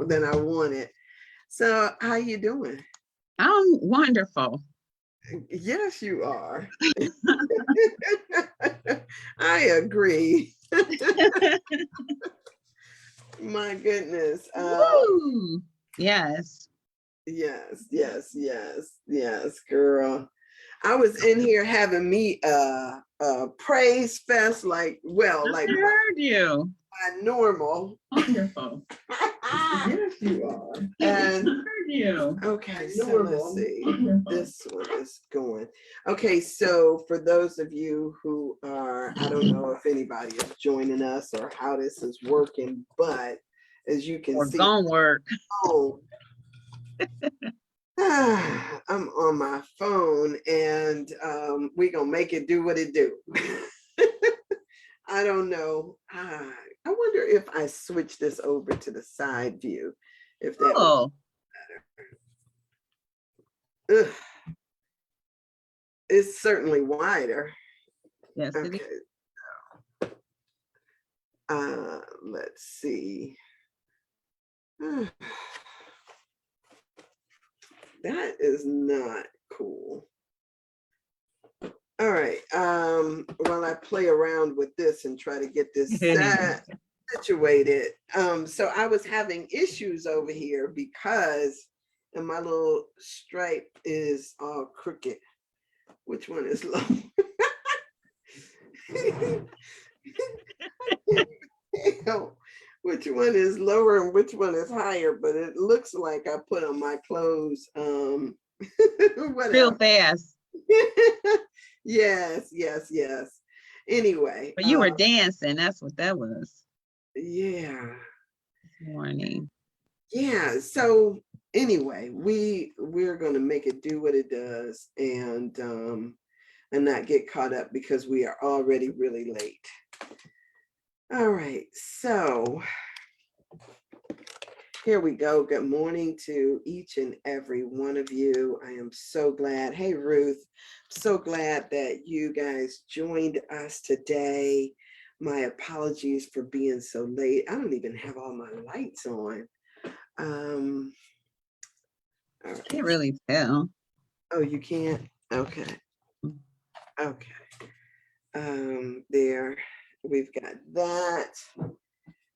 than I wanted. So how you doing? I'm wonderful. Yes, you are. I agree. My goodness. Woo! Yes. Yes, yes, yes, yes, girl. I was in here having me a praise fest, like, well, I like heard you. my normal. Wonderful. Yes, you are. I And heard you. okay, so let's see. This one is going. Okay, so for those of you who are, I don't know if anybody is joining us or how this is working, but as you can Or see, gonna work. oh, I'm on my phone and we're gonna make it do what it do. I don't know. I wonder if I switch this over to the side view, if that would Oh, ugh, it's certainly wider. yes, it is. Okay. Let's see. That is not cool. All right. While I play around with this and try to get this situated. So I was having issues over here because and my little stripe is all crooked. Which one is low? Which one is lower and which one is higher? But it looks like I put on my clothes. Real Whatever. fast. Yes, yes, yes. Anyway, But you were dancing. That's what that was. yeah. This morning. Yeah. So anyway, we're gonna make it do what it does and not get caught up because we are already really late. All right, so here we go. Good morning to each and every one of you. I am so glad. Hey, Ruth, so glad that you guys joined us today. My apologies for being so late. I don't even have all my lights on. All right. Can't really tell. Oh, you can't? Okay. Okay. There, we've got that.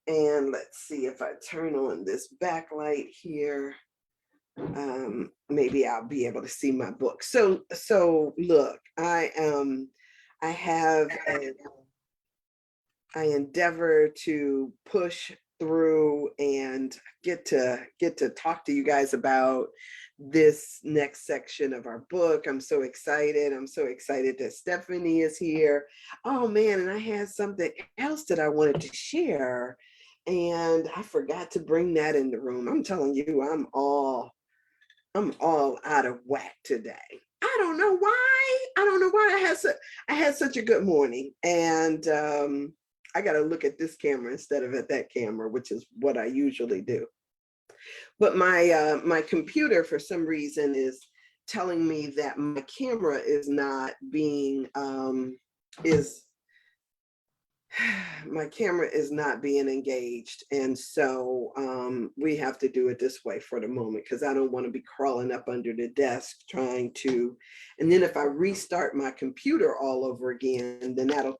And let's see if I turn on this backlight here. Maybe I'll be able to see my book. So look, I endeavor to push through and get to talk to you guys about this next section of our book. I'm so excited. I'm so excited that Stephanie is here. Oh man, and I had something else that I wanted to share and I forgot to bring that in the room. I'm telling you, I'm all out of whack today. I don't know why. I don't know why I had such a good morning. And I got to look at this camera instead of at that camera, which is what I usually do. But my computer, for some reason, is telling me that my camera is not being my camera is not being engaged. And so we have to do it this way for the moment because I don't want to be crawling up under the desk trying to, and then if I restart my computer all over again, then that'll,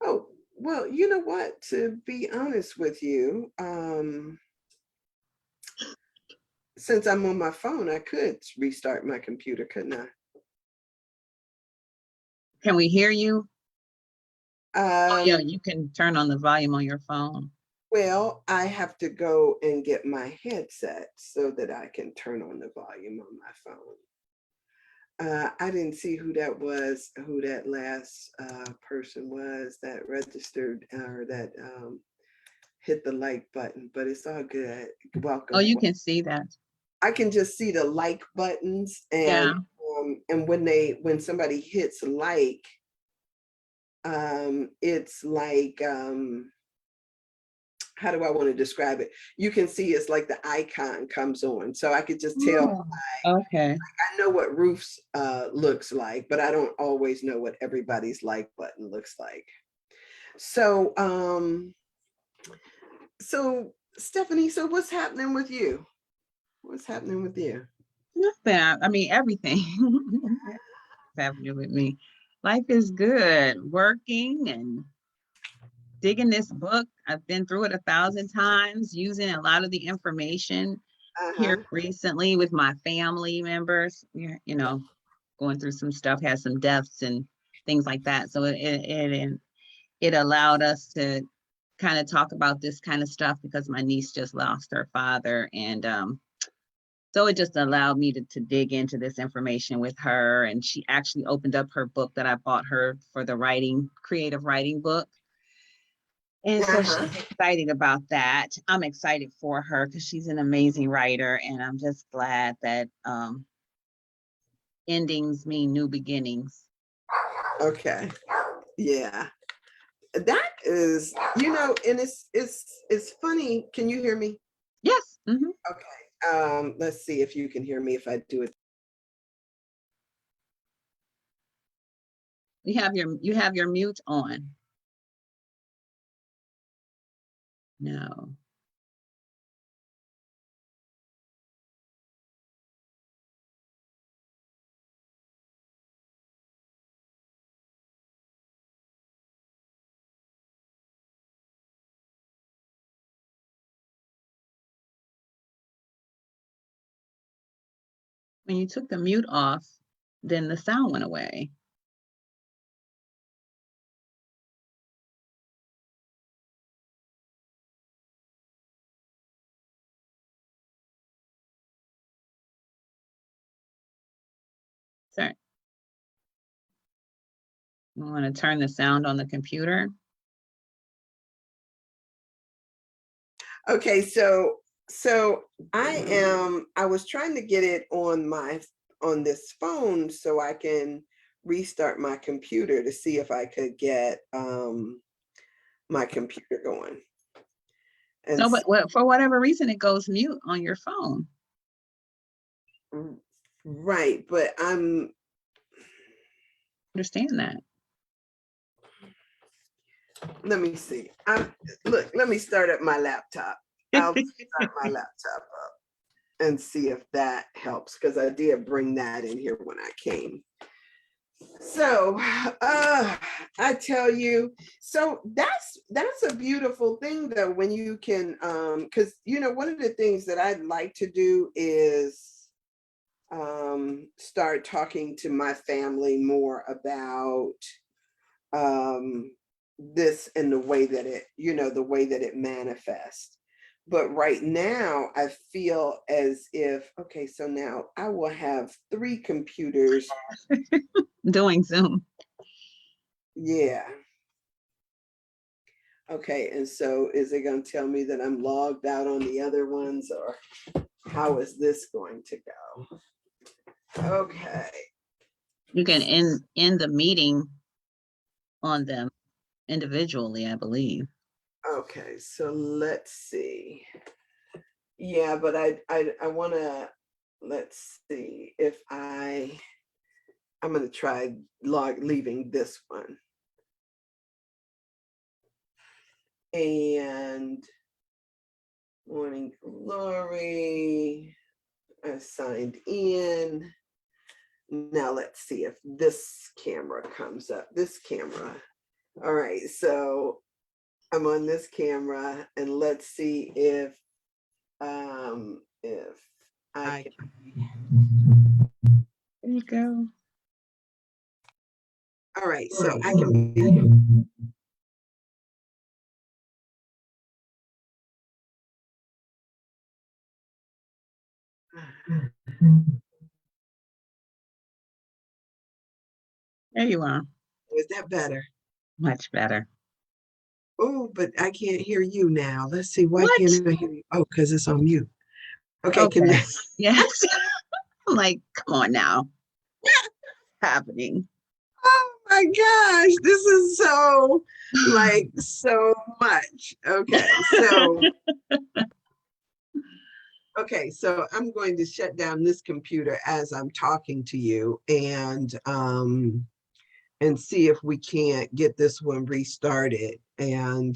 oh, well, you know what, to be honest with you, since I'm on my phone, I could restart my computer, couldn't I? Can we hear you? Oh, yeah, you can turn on the volume on your phone. Well, I have to go and get my headset so that I can turn on the volume on my phone. I didn't see who that was, who that last person was that registered or that hit the like button, but it's all good. Welcome. Oh, you can see that. I can just see the like buttons Yeah. And when somebody hits like, it's like, how do I want to describe it? You can see it's like the icon comes on. So I could just tell. Okay. I know what Ruth's looks like, but I don't always know what everybody's like button looks like. So, Stephanie, so what's happening with you? What's happening with you? Nothing. I mean, everything is happening with me. Life is good. Working and digging this book. I've been through it 1,000 times, using a lot of the information here Uh-huh. recently with my family members. Going through some stuff, had some deaths and things like that. So it allowed us to kind of talk about this kind of stuff because my niece just lost her father, and so it just allowed me to dig into this information with her. And she actually opened up her book that I bought her for the creative writing book. And so Uh-huh. she's excited about that. I'm excited for her because she's an amazing writer. And I'm just glad that endings mean new beginnings. Okay. Yeah. That is, and it's funny. Can you hear me? Yes. Mm-hmm. Okay. Let's see if you can hear me if I do it. You have your mute on. No. When you took the mute off, then the sound went away. Sorry. You want to turn the sound on the computer? Okay, so I was trying to get it on this phone so I can restart my computer to see if I could get my computer going. And No, but for whatever reason, it goes mute on your phone. right, but Understand that. let me see. Let me start up my laptop. I'll start my laptop up and see if that helps, because I did bring that in here when I came. So I tell you, so that's a beautiful thing though, when you can because one of the things that I'd like to do is start talking to my family more about this and the way that it manifests. But right now I feel as if, okay, so now I will have 3 computers. Doing Zoom. Yeah. Okay, and so is it going to tell me that I'm logged out on the other ones, or how is this going to go? Okay. You can end the meeting on them individually, I believe. Okay, so let's see. Yeah, but I want to, let's see if I'm going to try leaving this one. And Morning Glory, I signed in. Now let's see if this camera comes up. This camera. All right, so I'm on this camera, and let's see if I can. There you go. All right, so I can be. There you are. Is that better? Much better. Oh, but I can't hear you now. Let's see. Why What? can't I hear you? Oh, because it's on mute. Okay, can you? Okay. Yes. I'm like, come on now. What's happening? Oh my gosh, this is so much. Okay, so I'm going to shut down this computer as I'm talking to you, and see if we can't get this one restarted. And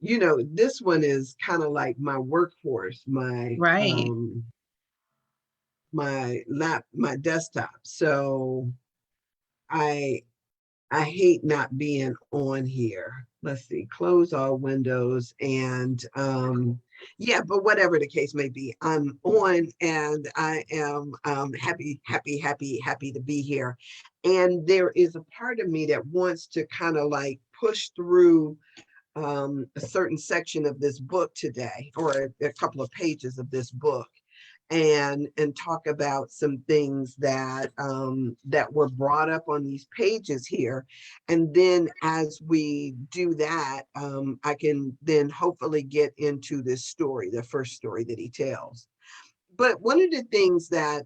you know, this one is kind of like my workhorse, Right. my desktop. So I I hate not being on here. Let's see, close all windows and yeah, but whatever the case may be, I'm on and I am happy to be here. And there is a part of me that wants to kind of like push through a certain section of this book today, or a couple of pages of this book, and talk about some things that that were brought up on these pages here. And then as we do that, I can then hopefully get into this story, the first story that he tells. But one of the things that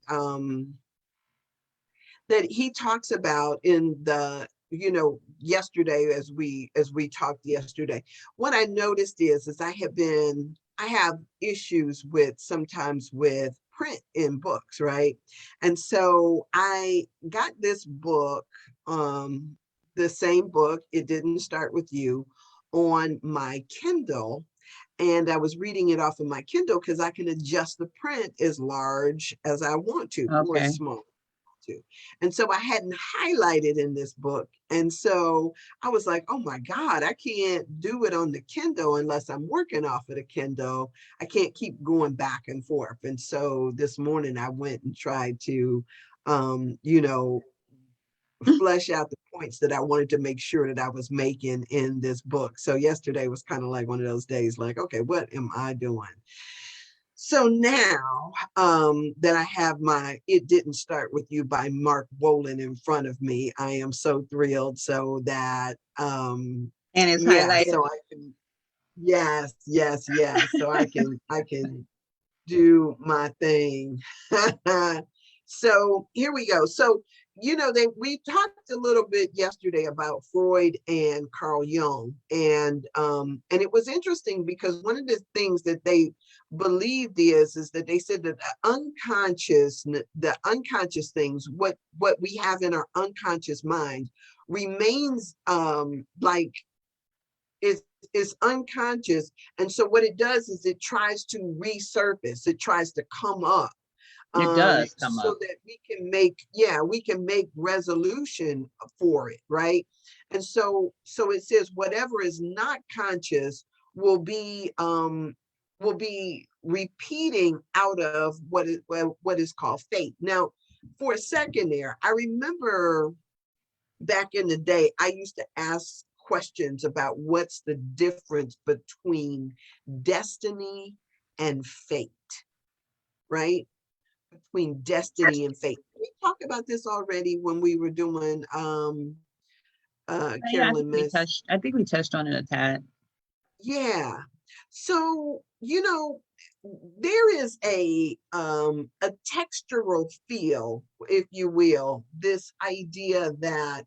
he talks about in the, you know, yesterday, as we talked yesterday, what I noticed is I have issues with sometimes with print in books, right? And so I got this book, the same book, It Didn't Start With You, on my Kindle. And I was reading it off of my Kindle because I can adjust the print as large as I want to, or as Okay. small to. And so I hadn't highlighted in this book. And so I was like, oh my God, I can't do it on the Kindle unless I'm working off of the Kindle. I can't keep going back and forth. And so this morning I went and tried to, you know, flesh out the points that I wanted to make sure that I was making in this book. So yesterday was kind of like one of those days, like, okay, what am I doing? So now that I have my It Didn't Start With You by Mark Wolin in front of me, I am so thrilled. So that, And it's yeah, highlighted. so I can, yes. So I can do my thing. So here we go. So, you know, we talked a little bit yesterday about Freud and Carl Jung. And it was interesting because one of the things that they believed is that they said that the unconscious things, what we have in our unconscious mind remains like is is unconscious. And so what it does is it tries to resurface, it tries to come up, It does come so up. that we can make resolution for it, right? And so it says whatever is not conscious will be repeating out of what is called fate. Now, for a second there, I remember back in the day, I used to ask questions about what's the difference between destiny and fate, right? Between destiny and fate. We talked about this already when we were doing Yeah, Carolyn Miss. I think we touched on it a tad. Yeah. So, you know, there is a textural feel, if you will, this idea that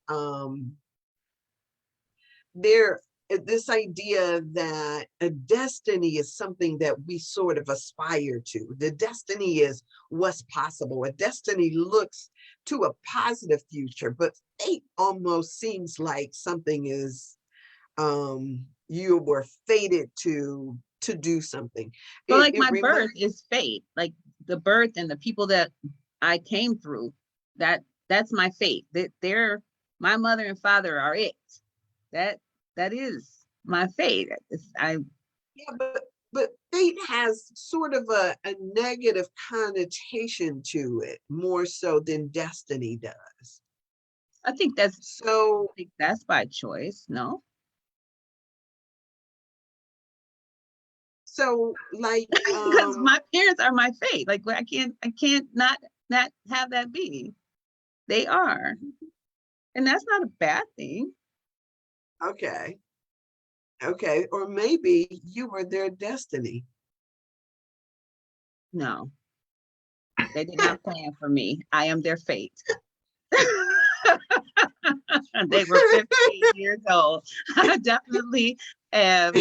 there this idea that a destiny is something that we sort of aspire to. The destiny is what's possible. A destiny looks to a positive future, but fate almost seems like something is you were fated to do something. But It like it my birth reminds is fate. Like the birth and the people that I came through, that's my fate. That they're my mother and father are it. That that is my fate. yeah, but fate has sort of a negative connotation to it, more so than destiny does. I think So that's by choice. No, like because my parents are my fate. Like I can't not have that be. They are, and that's not a bad thing. okay, okay, or maybe you were their destiny. No, they did not plan for me. I am their fate. They were 15 years old. I definitely am.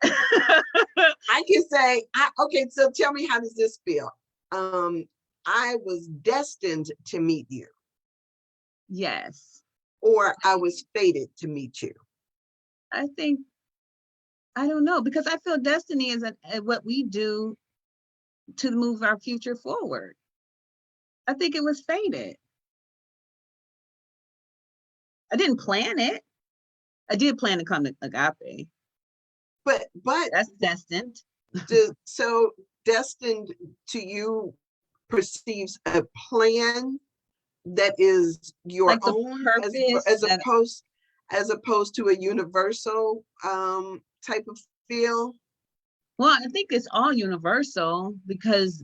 I can say, okay, so tell me, how does this feel? Um, I was destined to meet you, Yes, or I was fated to meet you. I think I don't know, because I feel destiny is what we do to move our future forward. I think it was fated. I didn't plan it. I did plan to come to Agape. But That's destined. so destined to you perceives a plan that is your Like the own, purpose that, as opposed to a universal type of feel. well, I think it's all universal, because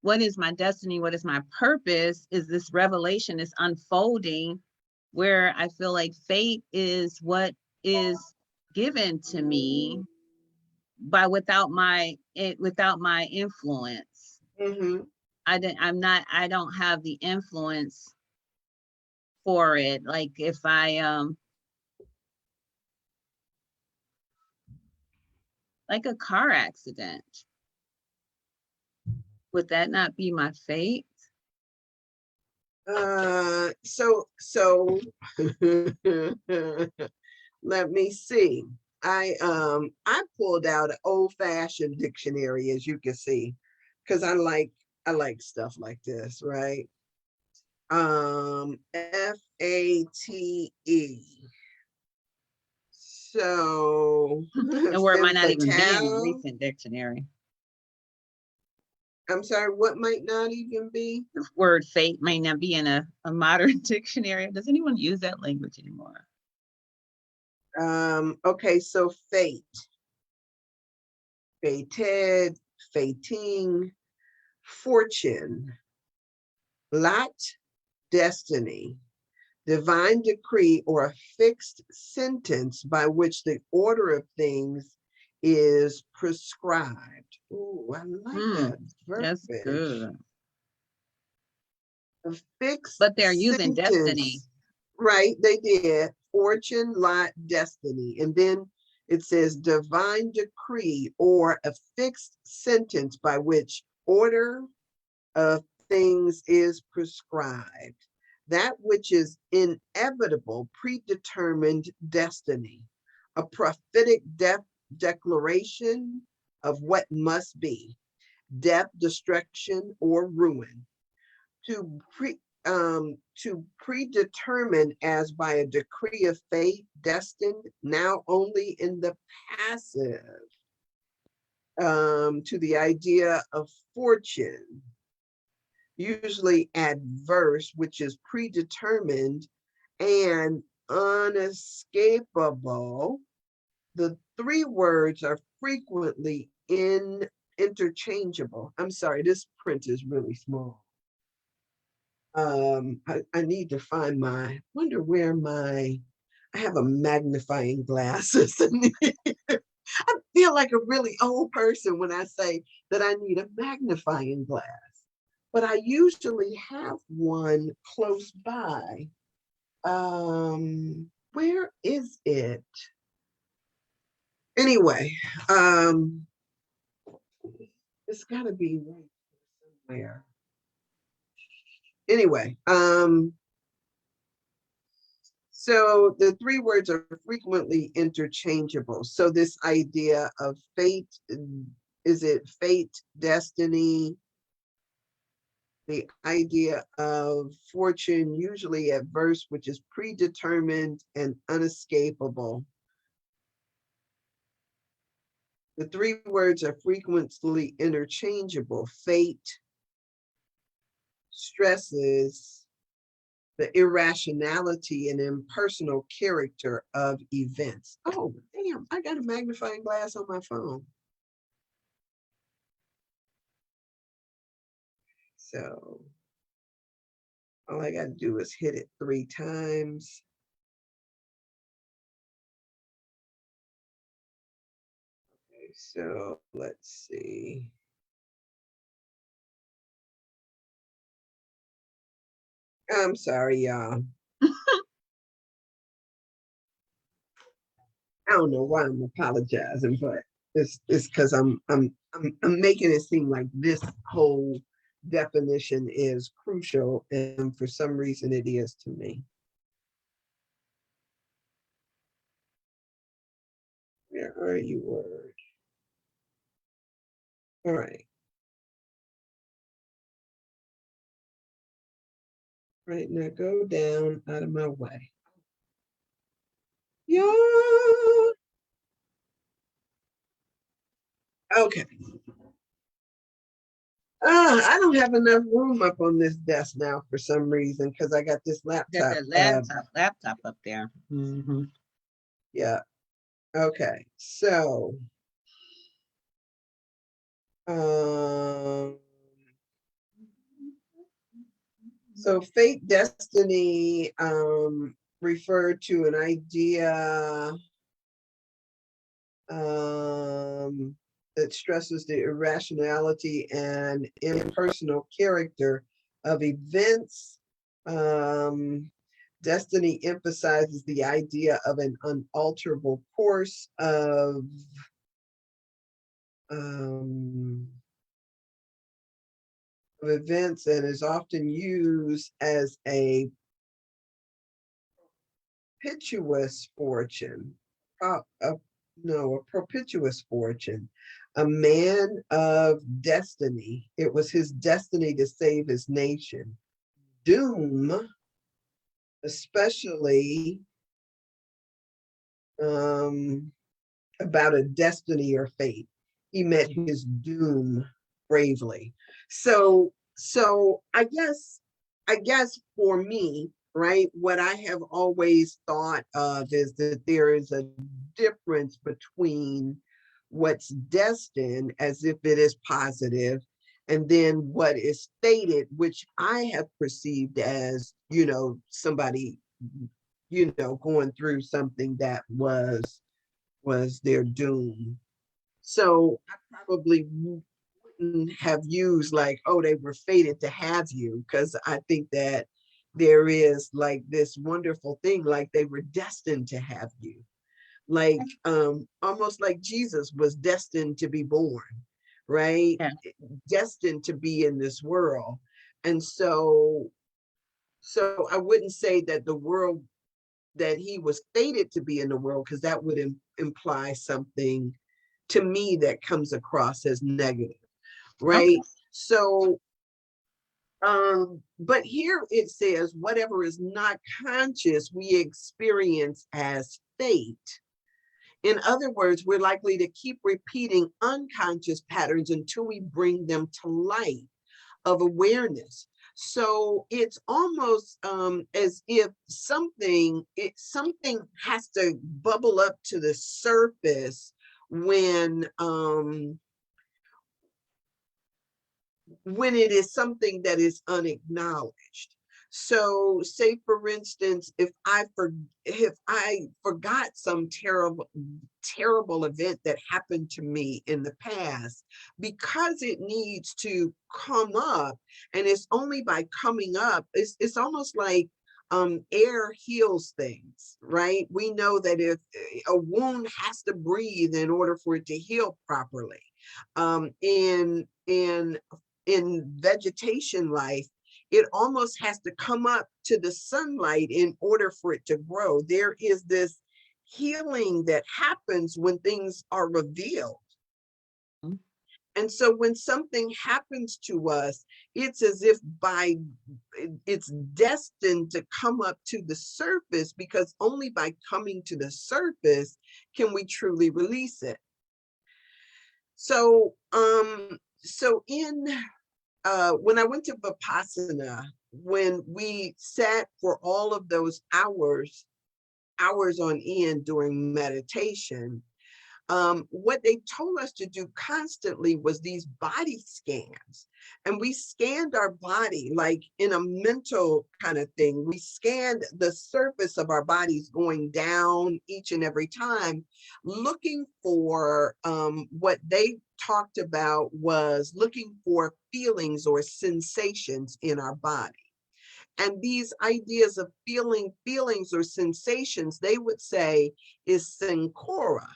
what is my destiny? What is my purpose? Is this revelation is unfolding, where I feel like fate is what is given to me by without my influence. Mm-hmm. I don't have the influence for it. Like if I like a car accident, would that not be my fate? So let me see. I pulled out an old-fashioned dictionary, as you can see, because I like stuff like this, right? FATE. So And where it might not femme even be in a fatale. recent dictionary. I'm sorry, what might not even be? The word fate may not be in a modern dictionary. Does anyone use that language anymore? Okay, so fate, fated, fating, fortune, lot, destiny, divine decree, or a fixed sentence by which the order of things is prescribed. Ooh, I like that That's verbiage. good. A fixed But they're using destiny. sentence, right? They did. Fortune, lot, destiny. And then it says divine decree, or a fixed sentence by which order of things is prescribed. That which is inevitable, predetermined destiny, a prophetic declaration of what must be, death, destruction, or ruin. To predetermine as by a decree of fate, destined, now only in the passive, to the idea of fortune, usually adverse, which is predetermined and unescapable. The three words are frequently interchangeable. I'm sorry, this print is really small. I need to find wonder where I have a magnifying glasses. I feel like a really old person when I say that I need a magnifying glass, but I usually have one close by. Where is it? Anyway, it's gotta be right somewhere. Anyway, so the three words are frequently interchangeable. So this idea of fate, is it fate, destiny? The idea of fortune, usually adverse, which is predetermined and unescapable. The three words are frequently interchangeable. Fate stresses the irrationality and impersonal character of events. Oh, damn, I got a magnifying glass on my phone. So all I got to do is hit it 3 times. Okay, so let's see. I'm sorry, y'all. I don't know why I'm apologizing, but it's because I'm making it seem like this whole definition is crucial, and for some reason it is to me. Where are you, word? All right. Right now, go down out of my way. Yeah. Okay. I don't have enough room up on this desk now for some reason because I got this Got laptop. that laptop up there. Mhm. Yeah. Okay. Um, so fate, destiny, referred to an idea that stresses the irrationality and impersonal character of events. Um, Destiny emphasizes the idea of an unalterable course um, of events and is often used as a propitious fortune. No, a propitious fortune. A man of destiny. It was his destiny to save his nation. Doom, especially um, about a destiny or fate. He met his doom bravely. So I guess for me, right, what I have always thought of is that there is a difference between what's destined as if it is positive and then what is fated, which I have perceived as, somebody, going through something that was their doom. So I probably wouldn't have used like, oh, they were fated to have you, because I think that there is like this wonderful thing, like they were destined to have you. Like almost like Jesus was destined to be born, right? Yeah. Destined to be in this world. And so I wouldn't say that the world that he was fated to be in the world, because that would imply something to me that comes across as negative, Okay. right? So, but here it says, whatever is not conscious, we experience as fate. In other words, we're likely to keep repeating unconscious patterns until we bring them to light of awareness. So it's almost as if something has to bubble up to the surface when it is something that is unacknowledged. So say for instance, if I forgot some terrible event that happened to me in the past, because it needs to come up, and it's only by coming up, it's almost like air heals things, right? We know that if a wound has to breathe in order for it to heal properly. In vegetation life, it almost has to come up to the sunlight in order for it to grow. There is this healing that happens when things are revealed. Mhm. And so when something happens to us, it's as if it's destined to come up to the surface, because only by coming to the surface can we truly release it. So in when I went to Vipassana, when we sat for all of those hours on end during meditation, what they told us to do constantly was these body scans. And we scanned our body like in a mental kind of thing. We scanned the surface of our bodies going down each and every time, looking for what they talked about was looking for feelings or sensations in our body. And these ideas of feelings or sensations, they would say, is Sankara.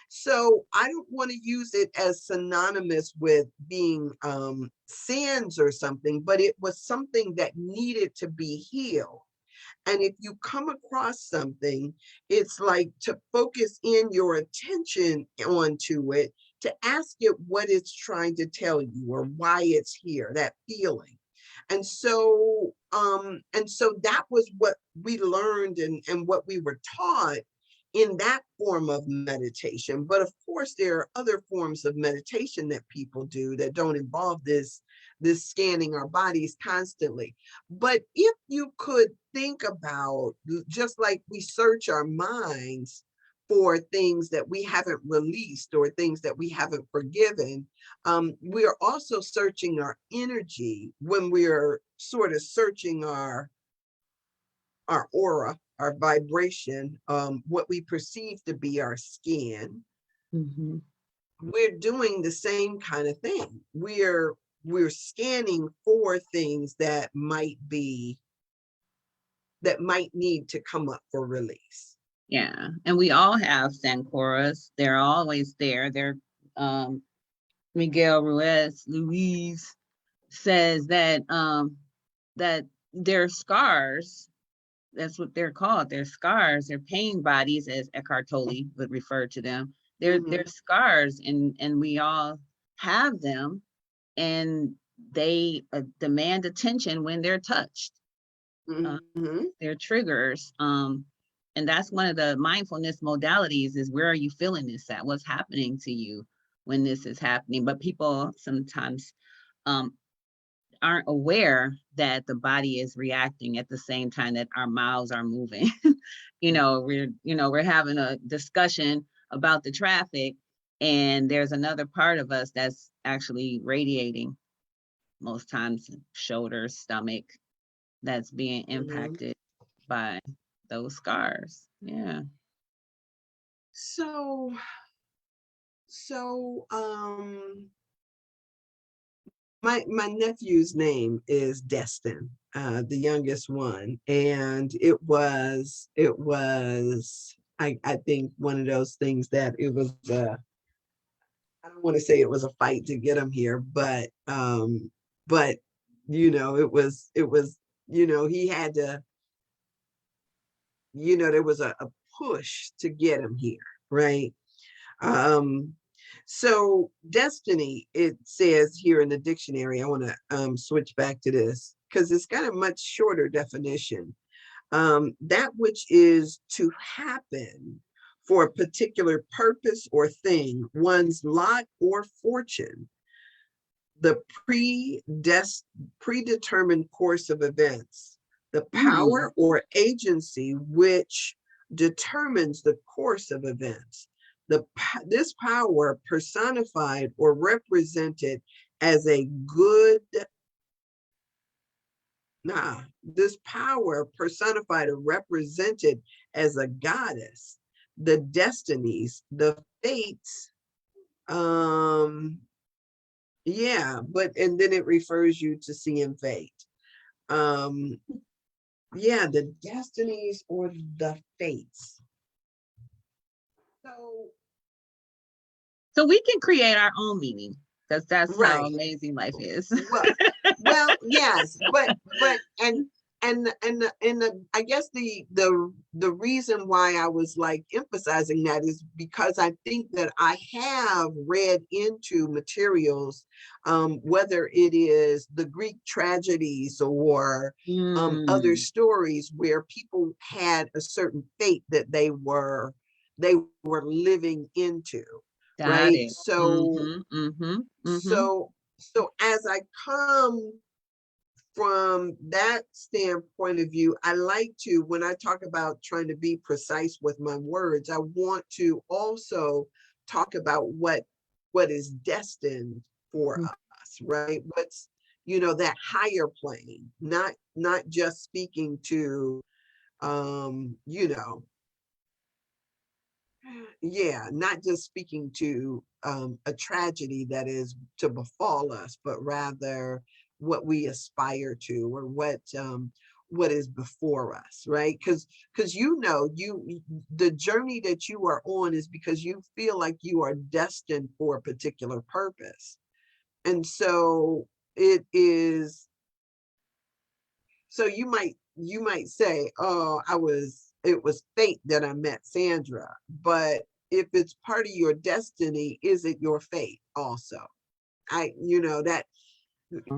So I don't want to use it as synonymous with being sins or something, but it was something that needed to be healed. And if you come across something, it's like to focus in your attention onto it, to ask it what it's trying to tell you or why it's here, that feeling. And so that was what we learned and what we were taught in that form of meditation. But of course, there are other forms of meditation that people do that don't involve this scanning our bodies constantly. But if you could think about, just like we search our minds for things that we haven't released or things that we haven't forgiven, we are also searching our energy when we're sort of searching our aura, our vibration, what we perceive to be our skin. Mm-hmm. We're doing the same kind of thing. We're scanning for things that might need to come up for release. Yeah, and we all have Sankoras. They're always there. They're Miguel Ruiz says that their scars, that's what they're called. They're scars, they're pain bodies, as Eckhart Tolle would refer to them. They're scars, and we all have them, and they demand attention when they're touched. They're triggers. And that's one of the mindfulness modalities, is where are you feeling this at? What's happening to you when this is happening? But people sometimes aren't aware that the body is reacting at the same time that our mouths are moving. We're having a discussion about the traffic, and there's another part of us that's actually radiating, most times shoulder, stomach, that's being impacted by those scars. Yeah. So my nephew's name is Destin, the youngest one, and it was I think one of those things that it was I don't want to say it was a fight to get him here, but it was he had to, there was a push to get him here, right? Um, so destiny, it says here in the dictionary, I want to switch back to this because it's got a much shorter definition. That which is to happen for a particular purpose or thing, one's lot or fortune, the predetermined course of events, the power or agency which determines the course of events. This power personified or represented as a good, this power personified or represented as a goddess, the destinies, the fates, and then it refers you to seeing fate. The destinies or the fates. So we can create our own meaning, because that's Right. how amazing life is. Well, yes, but I guess the reason why I was like emphasizing that is because I think that I have read into materials, whether it is the Greek tragedies or other stories where people had a certain fate that they were living into. Got right? it. So as I come from that standpoint of view, I like to, when I talk about trying to be precise with my words, I want to also talk about what is destined for us, right? What's, that higher plane, not just speaking to, not just speaking to a tragedy that is to befall us, but rather what we aspire to, or what is before us, right? Because the journey that you are on is because you feel like you are destined for a particular purpose, and so it is. So you might you might say, oh, it was fate that I met Sandra. But if it's part of your destiny, is it your fate also? That,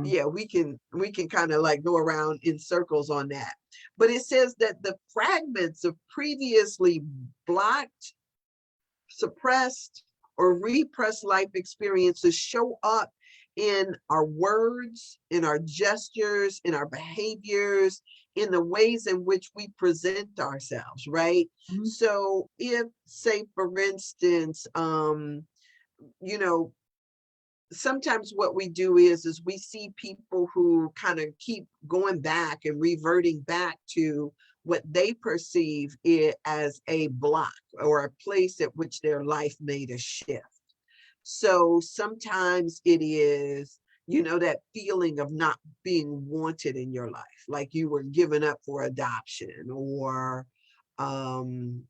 yeah, we can kind of like go around in circles on that. But it says that the fragments of previously blocked, suppressed, or repressed life experiences show up in our words, in our gestures, in our behaviors, in the ways in which we present ourselves, right? Mhm. So if, say, for instance, you know, sometimes what we do is we see people who kind of keep going back and reverting back to what they perceive it as a block or a place at which their life made a shift. So sometimes it is, that feeling of not being wanted in your life, like you were given up for adoption, um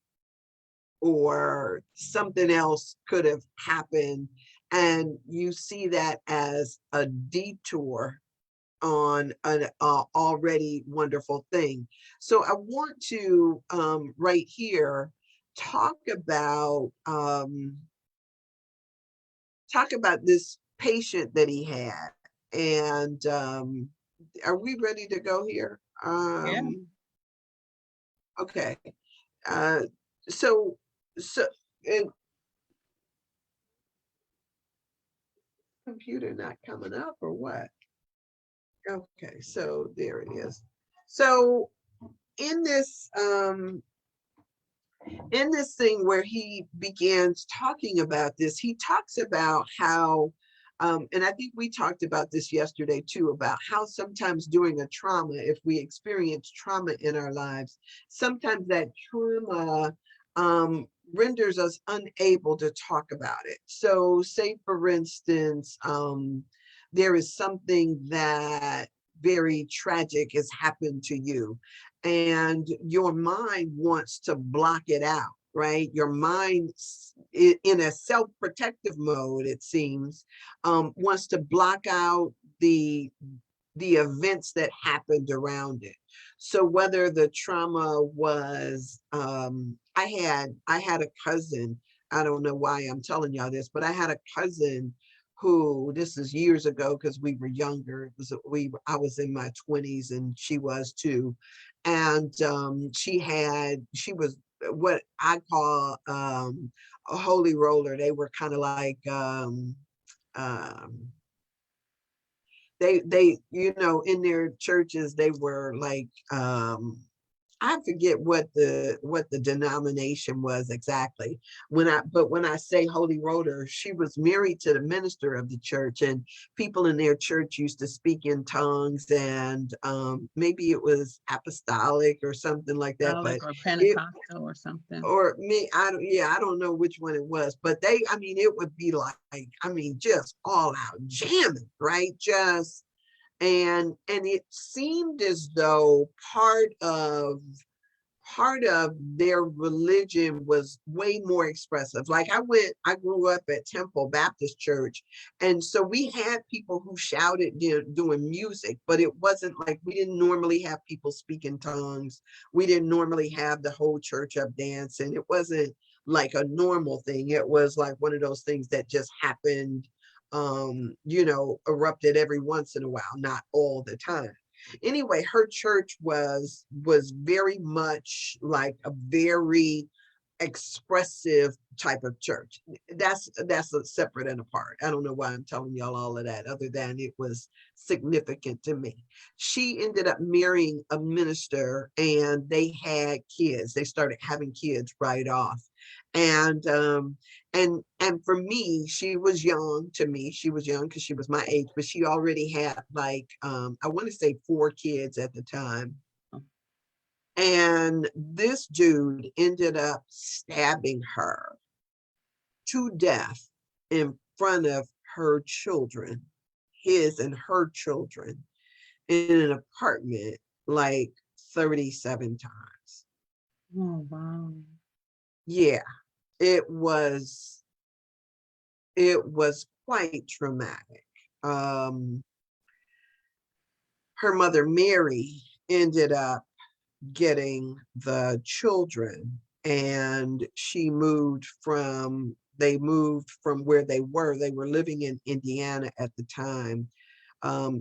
or something else could have happened, and you see that as a detour on an already wonderful thing. So I want to, right here, talk about this patient that he had. And are we ready to go here? Yeah. Okay. uh so so and computer not coming up or what? Okay, so there it is. So in this thing where he begins talking about this, he talks about how, and I think we talked about this yesterday too, about how sometimes during a trauma, if we experience trauma in our lives, sometimes that trauma renders us unable to talk about it. So say, for instance, there is something that very tragic has happened to you, and your mind wants to block it out, right? Your mind, in a self-protective mode, it seems, wants to block out the events that happened around it. So whether the trauma was, I had a cousin. I don't know why I'm telling y'all this, but I had a cousin who, this is years ago because we were younger. I was in my 20s and she was too. And she was what I call a holy roller. They were kind of like, um, they in their churches they were like, I forget what the denomination was exactly. When I say holy roller, she was married to the minister of the church, and people in their church used to speak in tongues, and maybe it was apostolic or something like that, but Catholic or it, Pentecostal or something. or me, I don't know which one it was, but I mean, it would be like, I mean, just all out jamming, right? Just, and it seemed as though part of their religion was way more expressive. Like I grew up at Temple Baptist Church. And so we had people who shouted doing music, but it wasn't like, we didn't normally have people speak in tongues. We didn't normally have the whole church up dancing. It wasn't like a normal thing. It was like one of those things that just happened, erupted every once in a while, not all the time. Anyway, her church was very much like a very expressive type of church. That's a separate and apart. I don't know why I'm telling y'all all of that, other than it was significant to me. She ended up marrying a minister, and they had kids. They started having kids right off. And for me, she was young. To me, she was young because she was my age, but she already had like, I want to say 4 kids at the time. And this dude ended up stabbing her to death in front of her children, his and her children, in an apartment like 37 times. Oh, wow. Yeah, it was quite traumatic. Um, Her mother Mary ended up getting the children, and they moved from where they were living in Indiana at the time.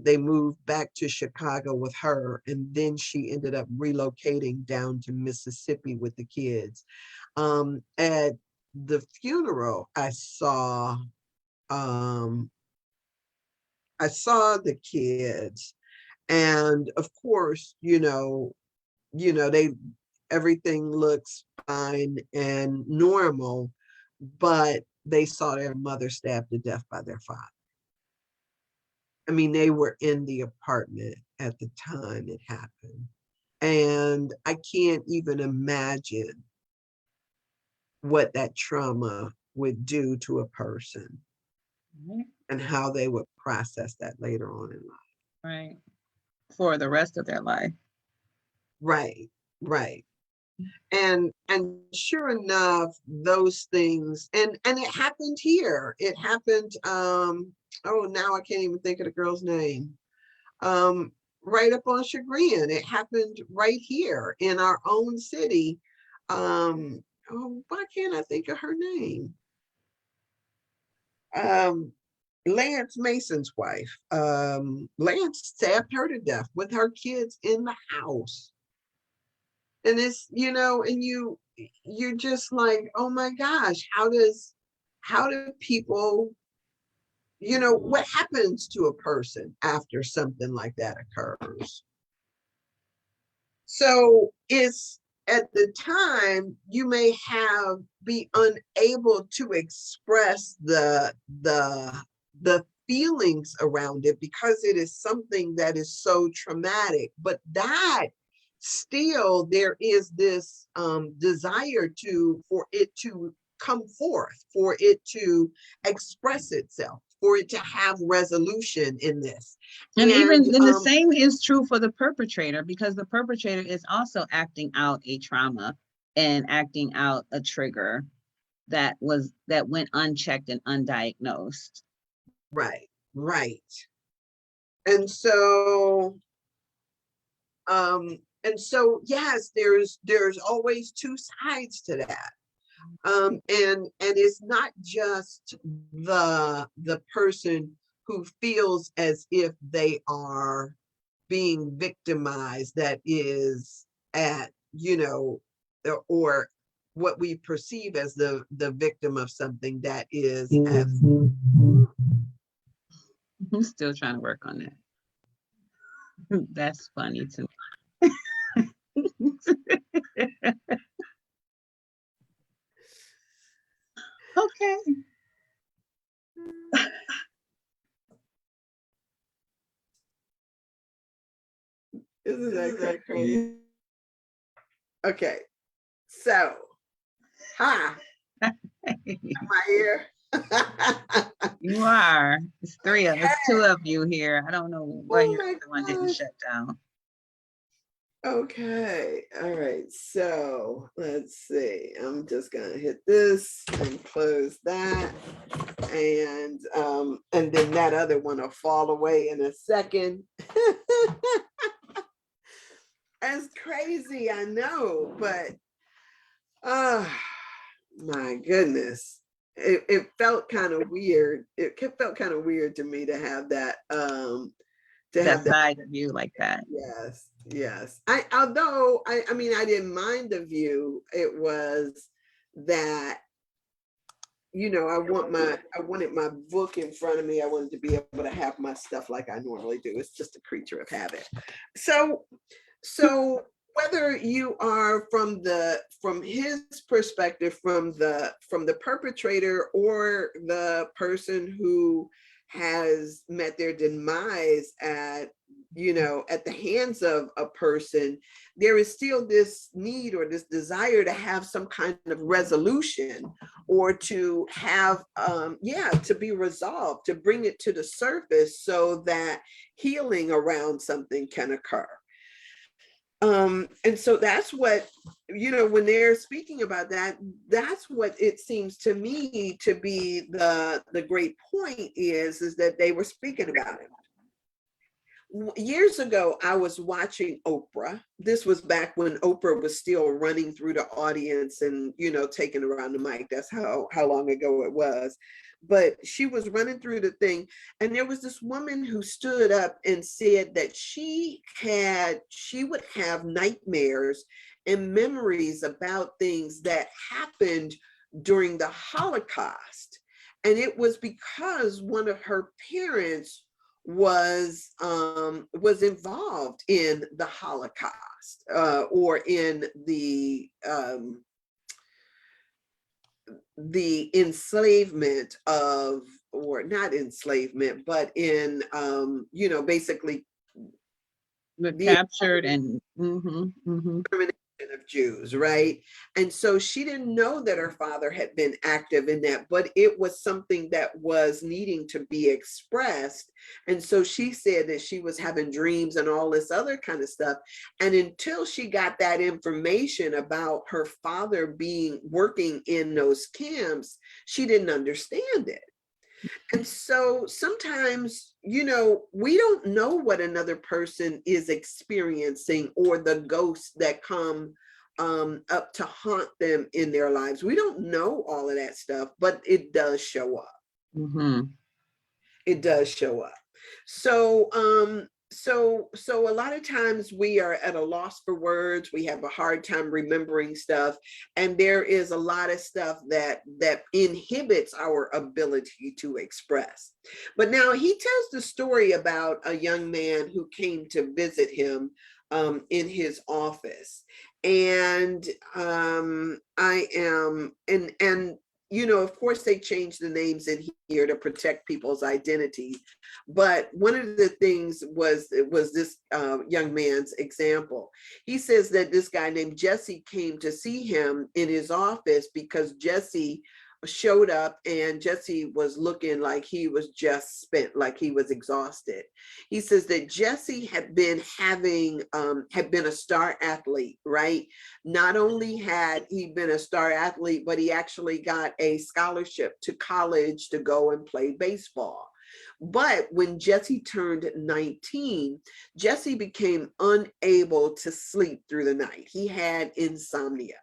They moved back to Chicago with her, and then she ended up relocating down to Mississippi with the kids. At the funeral, um, I saw the kids, and of course, they everything looks fine and normal, but they saw their mother stabbed to death by their father. I mean, they were in the apartment at the time it happened. And I can't even imagine what that trauma would do to a person and how they would process that later on in life. Right. For the rest of their life. Right, right. And sure enough, those things, and it happened here. It happened, oh, now I can't even think of the girl's name. Right up on Chagrin. It happened right here in our own city. Oh, why can't I think of her name? Lance Mason's wife. Lance stabbed her to death with her kids in the house. And it's, and you're just like, oh my gosh, how do people, what happens to a person after something like that occurs? So it's, at the time, you may be unable to express the feelings around it because it is something that is so traumatic, but that still there is this desire for it to come forth, for it to express itself, for it to have resolution in this. And even then, the same is true for the perpetrator, because the perpetrator is also acting out a trauma and acting out a trigger that went unchecked and undiagnosed. Right, right. And so, yes, there's always two sides to that. And it's not just the person who feels as if they are being victimized that is at, or what we perceive as the victim of something that is at. I'm still trying to work on that. That's funny to me. Okay. Isn't that crazy? Okay, so, hi, am I here? You are. It's three of us, two of you here. I don't know why your other one didn't shut down. Okay, all right, so let's see. I'm just gonna hit this and close that, and then that other one will fall away in a second. That's crazy, I know, but my goodness, it felt kind of weird. It felt kind of weird to me to have that that side of you like that. Yes. Although I mean, I didn't mind the view. It was that, I wanted my book in front of me. I wanted to be able to have my stuff like I normally do. It's just a creature of habit. So whether you are from his perspective, from the perpetrator, or the person who has met their demise at the hands of a person, there is still this need or this desire to have some kind of resolution, or to have to be resolved, to bring it to the surface so that healing around something can occur. And so that's what, when they're speaking about that, that's what it seems to me to be the great point is that they were speaking about it. Years ago, I was watching Oprah. This was back when Oprah was still running through the audience and, taking around the mic. That's how long ago it was. But she was running through the thing, and there was this woman who stood up and said that she would have nightmares and memories about things that happened during the Holocaust. And it was because one of her parents was involved in the Holocaust, or in the enslavement of, or not enslavement, but in basically We're the captured and extermination of Jews, right? And so she didn't know that her father had been active in that, but it was something that was needing to be expressed. And so she said that she was having dreams and all this other kind of stuff. And until she got that information about her father working in those camps, she didn't understand it. And so sometimes, we don't know what another person is experiencing, or the ghosts that come up to haunt them in their lives. We don't know all of that stuff, but it does show up. It does show up. So, so a lot of times we are at a loss for words. We have a hard time remembering stuff, and there is a lot of stuff that inhibits our ability to express. But now he tells the story about a young man who came to visit him in his office, and of course they changed the names in here to protect people's identity. But one of the things was this young man's example. He says that this guy named Jesse came to see him in his office because Jesse showed up, and Jesse was looking like he was just spent, like he was exhausted. He says that Jesse had been a star athlete, right? Not only had he been a star athlete, but he actually got a scholarship to college to go and play baseball. But when Jesse turned 19, Jesse became unable to sleep through the night. He had insomnia.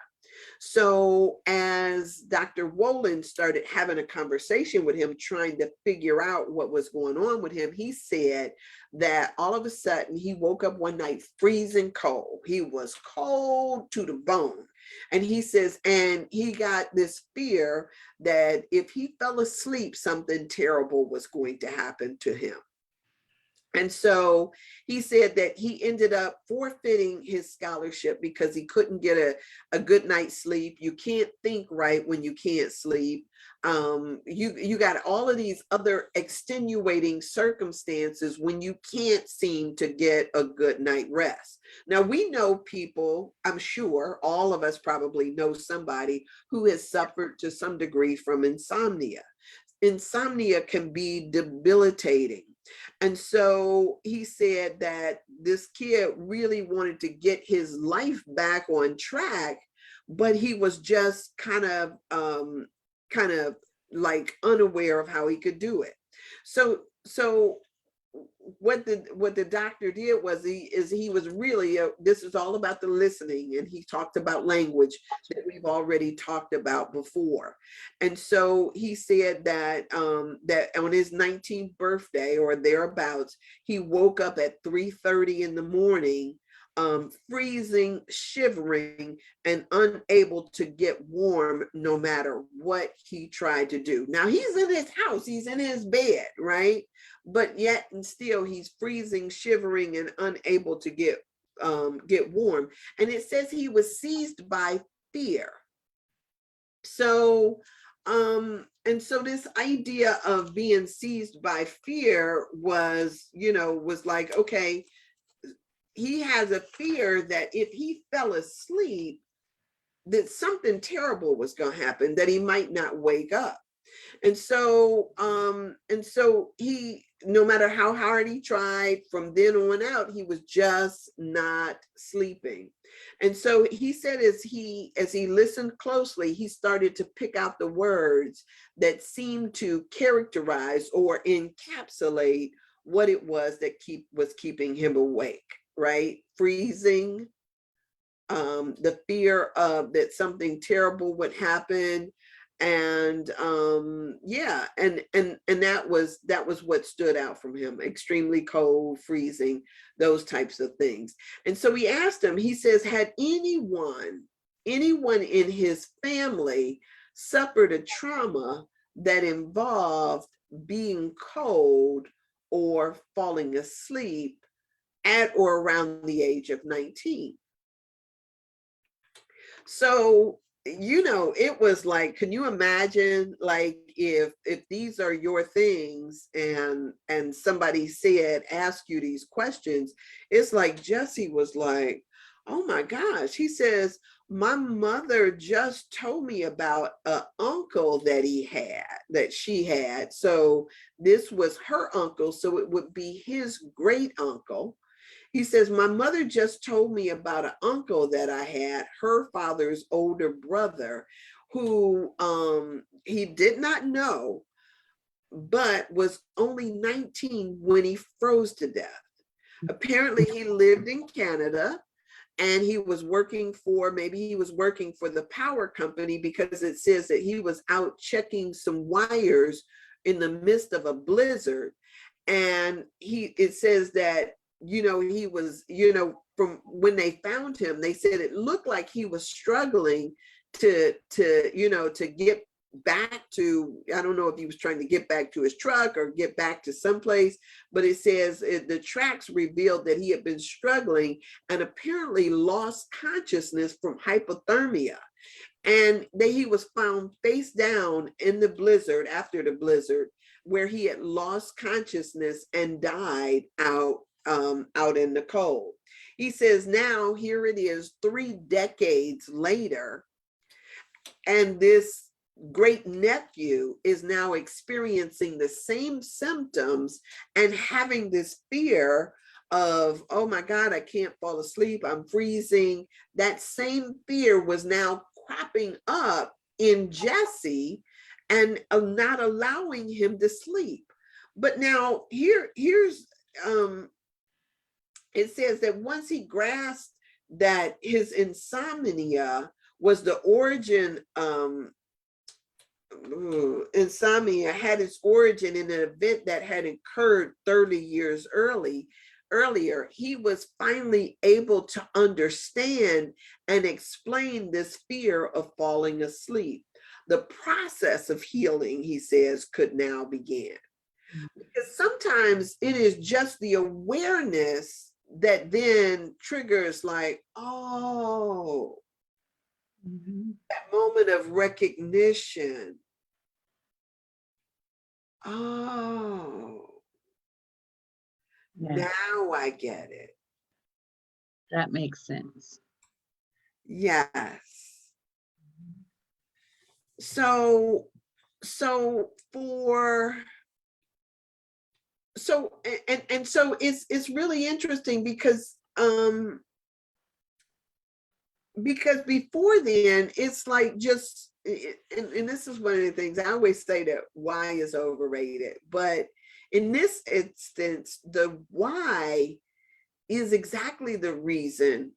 So as Dr. Wolin started having a conversation with him, trying to figure out what was going on with him, he said that all of a sudden he woke up one night freezing cold. He was cold to the bone. And he says, and he got this fear that if he fell asleep, something terrible was going to happen to him. And so he said that he ended up forfeiting his scholarship because he couldn't get a good night's sleep. You can't think right when you can't sleep. You got all of these other extenuating circumstances when you can't seem to get a good night rest. Now, we know people, I'm sure all of us probably know somebody who has suffered to some degree from insomnia. Insomnia can be debilitating. And so he said that this kid really wanted to get his life back on track, but he was just kind of like unaware of how he could do it. So what the doctor did was he was really this is all about the listening, and he talked about language that we've already talked about before. And so he said that that on his 19th birthday or thereabouts, he woke up at 3:30 in the morning, freezing, shivering, and unable to get warm no matter what he tried to do. Now he's in his house, he's in his bed, right? But yet and still he's freezing, shivering, and unable to get warm. And it says he was seized by fear. So and so this idea of being seized by fear was like, okay, he has a fear that if he fell asleep, that something terrible was going to happen, that he might not wake up. And so he, no matter how hard he tried, from then on out, he was just not sleeping. And so he said, as he listened closely, he started to pick out the words that seemed to characterize or encapsulate what it was that was keeping him awake, right? Freezing, the fear of that something terrible would happen, and yeah, and that was what stood out from him. Extremely cold, freezing, those types of things. And so we asked him, he says, had anyone in his family suffered a trauma that involved being cold or falling asleep at or around the age of 19? So, it was like, can you imagine, like, if these are your things, and somebody ask you these questions, it's like Jesse was like, oh my gosh. He says, my mother just told me about an uncle that she had. So this was her uncle, so it would be his great uncle. He says, my mother just told me about an uncle that I had, her father's older brother, who he did not know, but was only 19 when he froze to death. Apparently, he lived in Canada, and he was working for the power company, because it says that he was out checking some wires in the midst of a blizzard. And it says that, he was, from when they found him, they said it looked like he was struggling to get back to, I don't know if he was trying to get back to his truck or get back to someplace, but it says the tracks revealed that he had been struggling and apparently lost consciousness from hypothermia. And that he was found face down in the blizzard, after the blizzard, where he had lost consciousness and died out in the cold. He says now, here it is 3 decades later, and this great nephew is now experiencing the same symptoms and having this fear of, oh my God, I can't fall asleep, I'm freezing. That same fear was now cropping up in Jesse and not allowing him to sleep. But now here's it says that once he grasped that his insomnia was the origin, insomnia had its origin in an event that had occurred 30 years earlier, he was finally able to understand and explain this fear of falling asleep. The process of healing, he says, could now begin. Because sometimes it is just the awareness that then triggers, like, oh, that moment of recognition. Oh, Yeah, now I get it. that makes sense. Yes. So it's really interesting, because before then, it's like just, and this is one of the things I always say, that why is overrated. But in this instance, the why is exactly the reason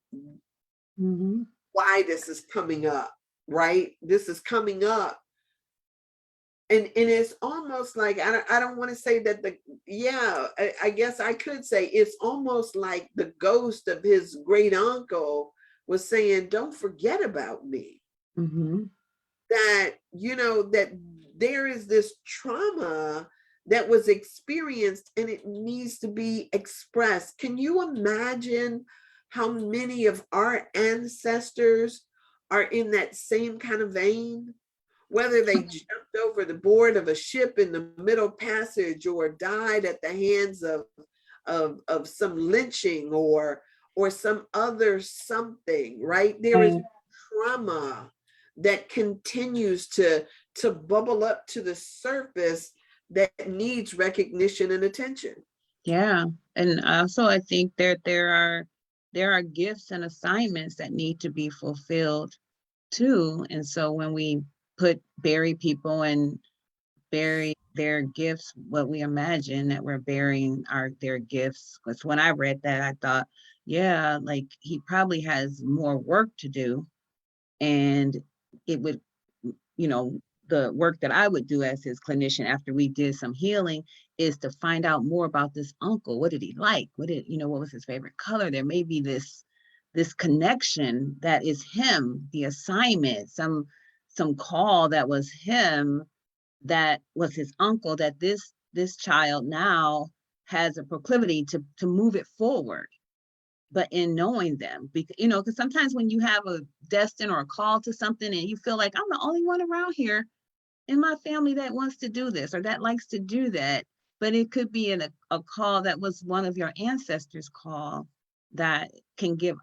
why this is coming up, right? This is coming up. And it's almost like, I don't want to say that I guess I could say it's almost like the ghost of his great uncle was saying, don't forget about me. That, that there is this trauma that was experienced and it needs to be expressed. Can you imagine how many of our ancestors are in that same kind of vein? Whether they jumped over the board of a ship in the Middle Passage, or died at the hands of some lynching, or some other something, right? There is trauma that continues to bubble up to the surface that needs recognition and attention. Yeah, and also I think that there are gifts and assignments that need to be fulfilled too. And so when we bury people and bury their gifts, what we imagine that we're burying their gifts. Because when I read that, I thought, yeah, like he probably has more work to do, and it would, you know, the work that I would do as his clinician after we did some healing is to find out more about this uncle. What did he like? What was his favorite color? There may be this connection that is him, the assignment, some call that was him, that was his uncle, that this child now has a proclivity to move it forward. But in knowing them, because sometimes when you have a destin or a call to something and you feel like I'm the only one around here in my family that wants to do this or that likes to do that, but it could be a call that was one of your ancestors' call that can give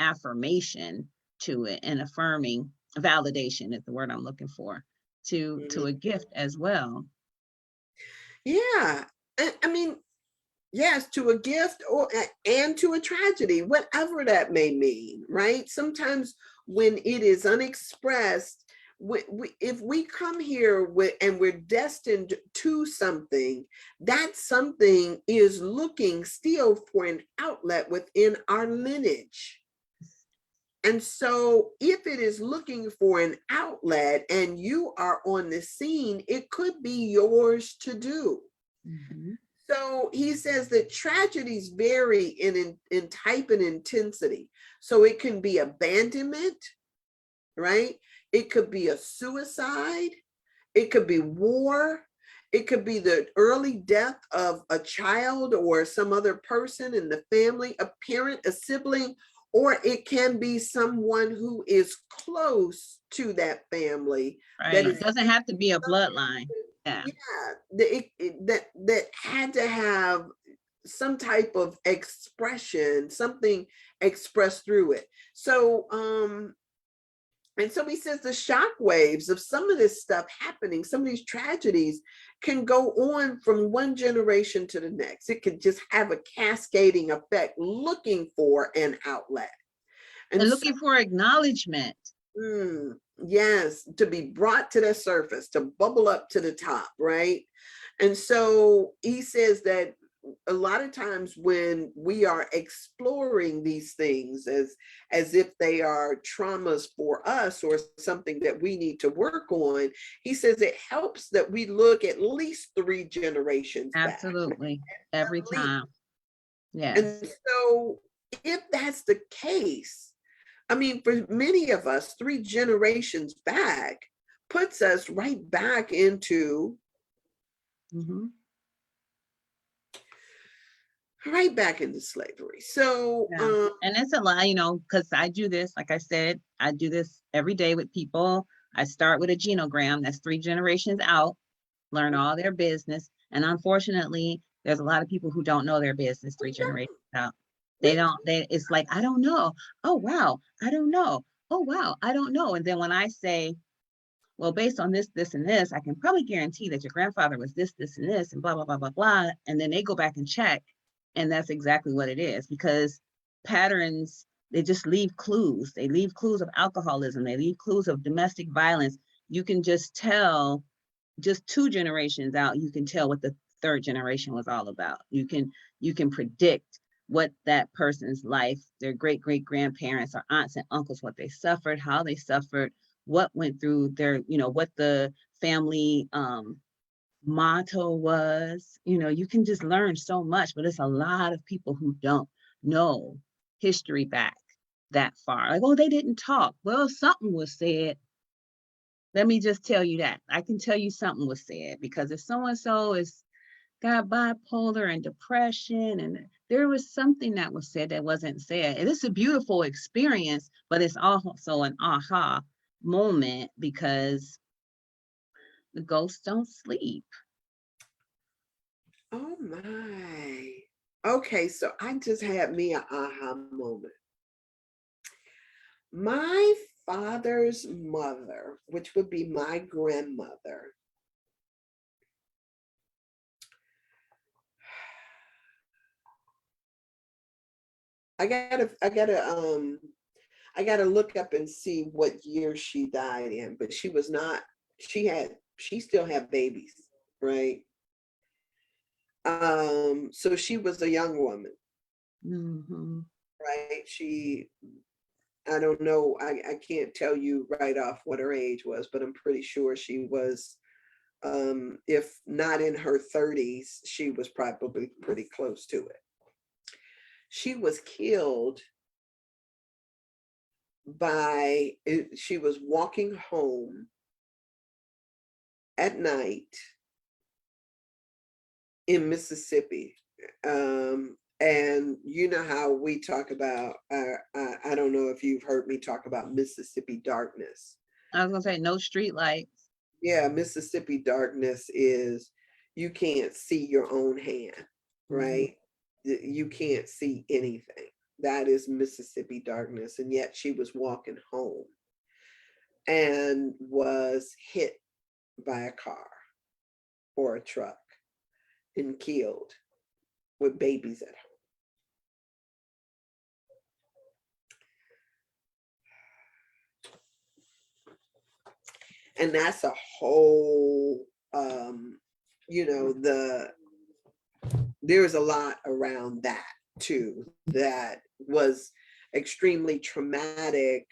affirmation to it, and affirming validation is the word I'm looking for, to Mhm. a gift as well. Yeah. I mean, yes, to a gift and to a tragedy, whatever that may mean, right? Sometimes when it is unexpressed, if we come here and we're destined to something, that something is looking still for an outlet within our lineage. And so, if it is looking for an outlet and you are on the scene, it could be yours to do. Mhm. So he says that tragedies vary in type and intensity. So it can be abandonment, right? It could be a suicide. It could be war. It could be the early death of a child or some other person in the family, a parent, a sibling, or it can be someone who is close to that family that Right. It is, doesn't have to be a bloodline. Yeah. yeah, that had to have some type of expression, something expressed through it. So and so he says the shock waves of some of this stuff happening, some of these tragedies can go on from one generation to the next. It could just have a cascading effect looking for an outlet. And And so, looking for acknowledgement. yes, to be brought to the surface, to bubble up to the top, right? And so he says that a lot of times when we are exploring these things as if they are traumas for us or something that we need to work on, he says it helps that we look at least 3 generations back, Absolutely. Every at least. time. Yes. And so if that's the case, I mean, for many of us, 3 generations back puts us Hmm. right back into slavery. So, Yeah. And it's a lot, because I do this, like I said, I do this every day with people. I start with a genogram that's 3 generations out, learn all their business. And unfortunately, there's a lot of people who don't know their business we 3 generations don't, out. we It's like, I don't know. Oh, wow. I don't know. Oh, wow. I don't know. And then when I say, well, based on this, this, and this, I can probably guarantee that your grandfather was this, this, and this, and blah, blah, blah, blah, blah. And then they go back and check. And that's exactly what it is, because patterns, they just leave clues. They leave clues of alcoholism. They leave clues of domestic violence. You can just tell, just 2 generations out, you can tell what the third generation was all about. You can predict what that person's life, their great great grandparents or aunts and uncles, what they suffered, how they suffered, what went through their, what the family motto was. You can just learn so much, but it's a lot of people who don't know history back that far. Like, oh, they didn't talk. Well, something was said. Let me just tell you that. I can tell you something was said, because if so and so is got bipolar and depression, and there was something that was said that wasn't said. And it's a beautiful experience, but it's also an aha moment, because the ghosts don't sleep. oh my. Okay, so I just had me an aha moment. My father's mother, which would be my grandmother, I gotta look up and see what year she died in, but she was not, she had she still had babies, right? So she was a young woman, Mhm. right? I don't know, I can't tell you right off what her age was, but I'm pretty sure she was, if not in her 30s, she was probably pretty close to it. She was killed she was walking home at night in Mississippi. And you know how we talk about, I don't know if you've heard me talk about Mississippi darkness. I was gonna say no street lights. Yeah, Mississippi darkness is you can't see your own hand, Mhm. right? You can't see anything. That is Mississippi darkness. And yet she was walking home and was hit by a car or a truck and killed with babies at home. And that's a whole, there's a lot around that too, that was extremely traumatic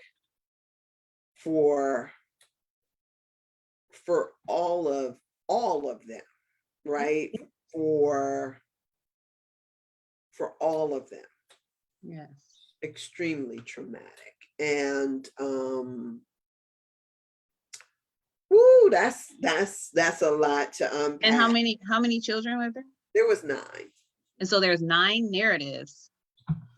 for all of them, right? For all of them, Yes. extremely traumatic. And woo, that's a lot to And unpack. how many children were there? There was 9. And so there's 9 narratives,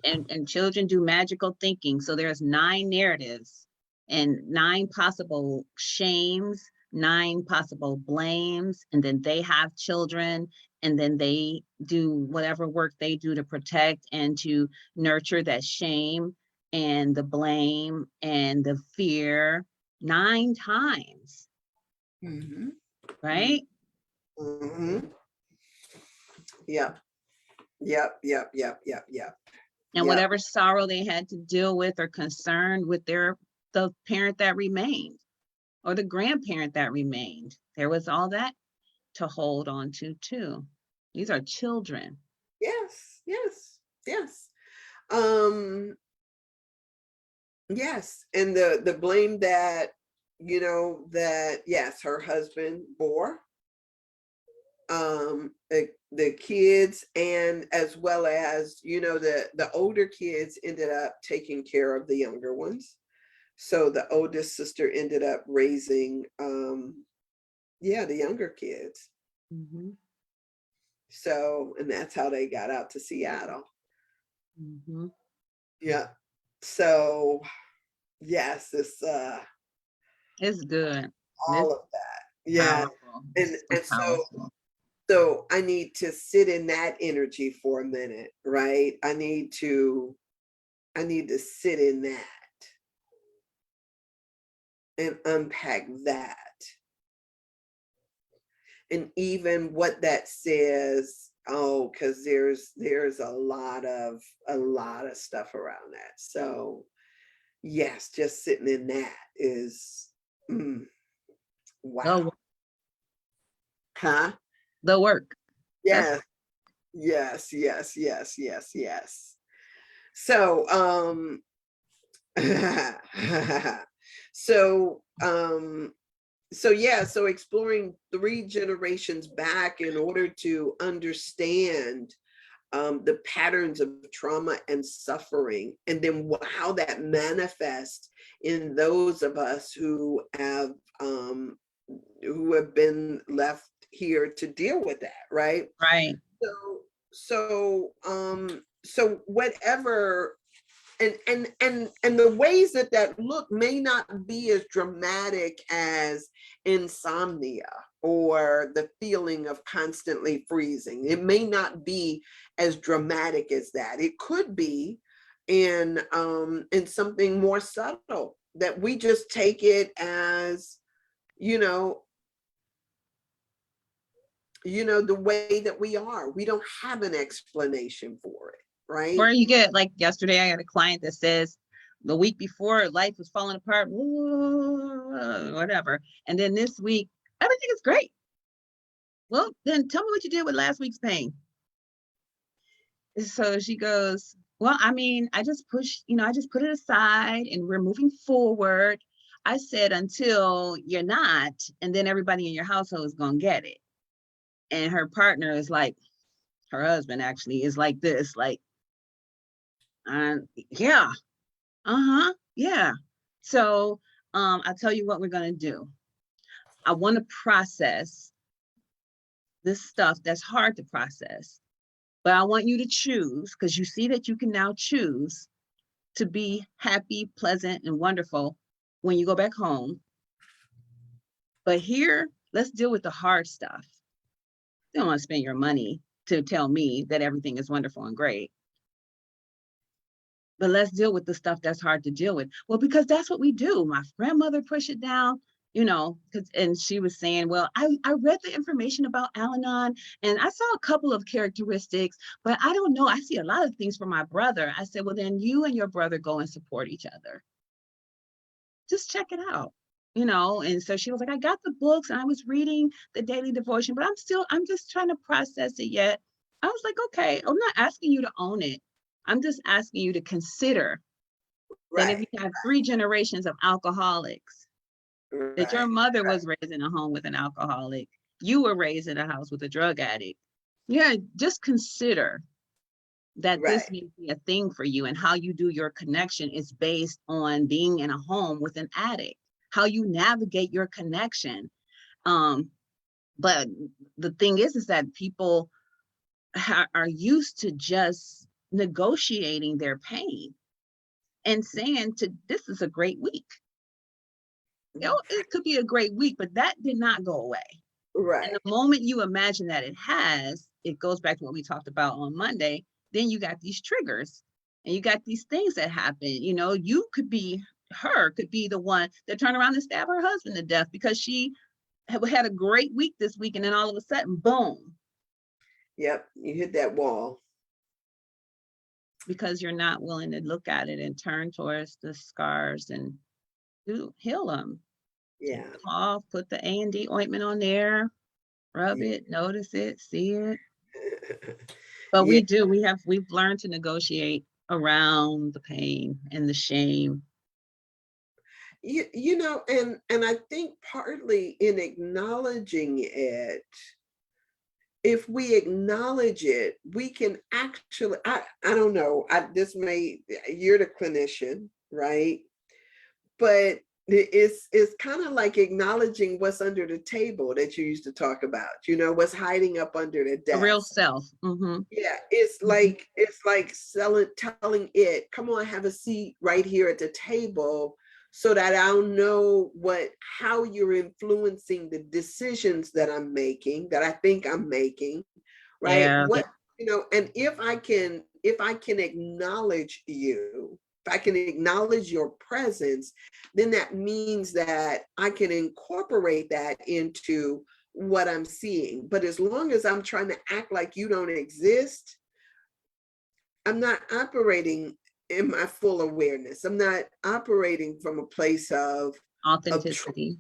and children do magical thinking. So there's 9 narratives and 9 possible shames, 9 possible blames, and then they have children, and then they do whatever work they do to protect and to nurture that shame and the blame and the fear 9 times, Mm-hmm. right? Mm-hmm. Yep. Yep. Yep. Yep. Yep. Yep. And Yep. whatever sorrow they had to deal with or concerned with the parent that remained or the grandparent that remained. There was all that to hold on to too. These are children. Yes. Yes. Yes. Um, yes. And the blame that, that yes, her husband bore, the kids, and as well as, the older kids ended up taking care of the younger ones. So the oldest sister ended up raising, the younger kids. Mhm, So, and that's how they got out to Seattle. mhm. Yeah. So, yes, it's It's good. It's all of that. Yeah. powerful. And It's so so powerful. I need to sit in that energy for a minute, right? I need to sit in that and unpack that. And even what that says, oh, because there's a lot of stuff around that. So yes, just sitting in that is wow. The, Huh? the work. That's Yes, yes, yes, yes, yes, yes. So so so exploring 3 generations back in order to understand the patterns of trauma and suffering, and then how that manifests in those of us who have been left here to deal with that, right? right. So whatever, and the ways that look may not be as dramatic as insomnia or the feeling of constantly freezing. It may not be as dramatic as that. It could be in something more subtle, that we just take it as, you know the way that we are. We don't have an explanation for it, right? Or you get, like yesterday, I got a client that says the week before life was falling apart, whatever. And then this week Everything is great. Well, then tell me what you did with last week's pain. So she goes, well, I mean, I just I just put it aside and we're moving forward. I said, until you're not, and then everybody in your household is going to get it. And her partner is like, her husband actually is like this, like, yeah, yeah. So I'll tell you what we're going to do. I want to process this stuff that's hard to process, but I want you to choose, because you see that you can now choose to be happy, pleasant, and wonderful when you go back home. But here, let's deal with the hard stuff. You don't want to spend your money to tell me that everything is wonderful and great. But let's deal with the stuff that's hard to deal with. Well, because that's what we do. My grandmother pushed it down, and she was saying, well, I read the information about Al-Anon and I saw a couple of characteristics, but I don't know. I see a lot of things for my brother. I said, well, then you and your brother go and support each other. Just check it out. And so she was like, I got the books and I was reading the daily devotion, but I'm just trying to process it yet. I was like, okay, I'm not asking you to own it. I'm just asking you to consider that if Right. you have 3 generations of alcoholics, that your Right. mother was raised in a home with an alcoholic, you were raised in a house with a drug addict. Yeah, just consider that Right. this may be a thing for you, and how you do your connection is based on being in a home with an addict, how you navigate your connection. But the thing is that people are used to just negotiating their pain and saying this is a great week. It could be a great week, but that did not go away. And Right. the moment you imagine that it goes back to what we talked about on Monday, then you got these triggers and you got these things that happen. You could be the one that turned around and stabbed her husband to death because she had a great week this week. And then all of a sudden, boom. Yep. You hit that wall. Because you're not willing to look at it and turn towards the scars and heal them. Yeah. Take them off, put the A&D ointment on there, rub it, notice it, see it. But Yeah. we've learned to negotiate around the pain and the shame. And I think partly in acknowledging it, if we acknowledge it, we can actually, I don't know, you're the clinician, right? But it's kind of like acknowledging what's under the table that you used to talk about, what's hiding up under the The real desk. self. Yeah, it's like telling it, come on, have a seat right here at the table so that I'll know how you're influencing the decisions that I'm making, that I think I'm making, right? Yeah. And if I can acknowledge you, if I can acknowledge your presence, then that means that I can incorporate that into what I'm seeing. But as long as I'm trying to act like you don't exist, I'm not operating in my full awareness. I'm not operating from a place of Authenticity.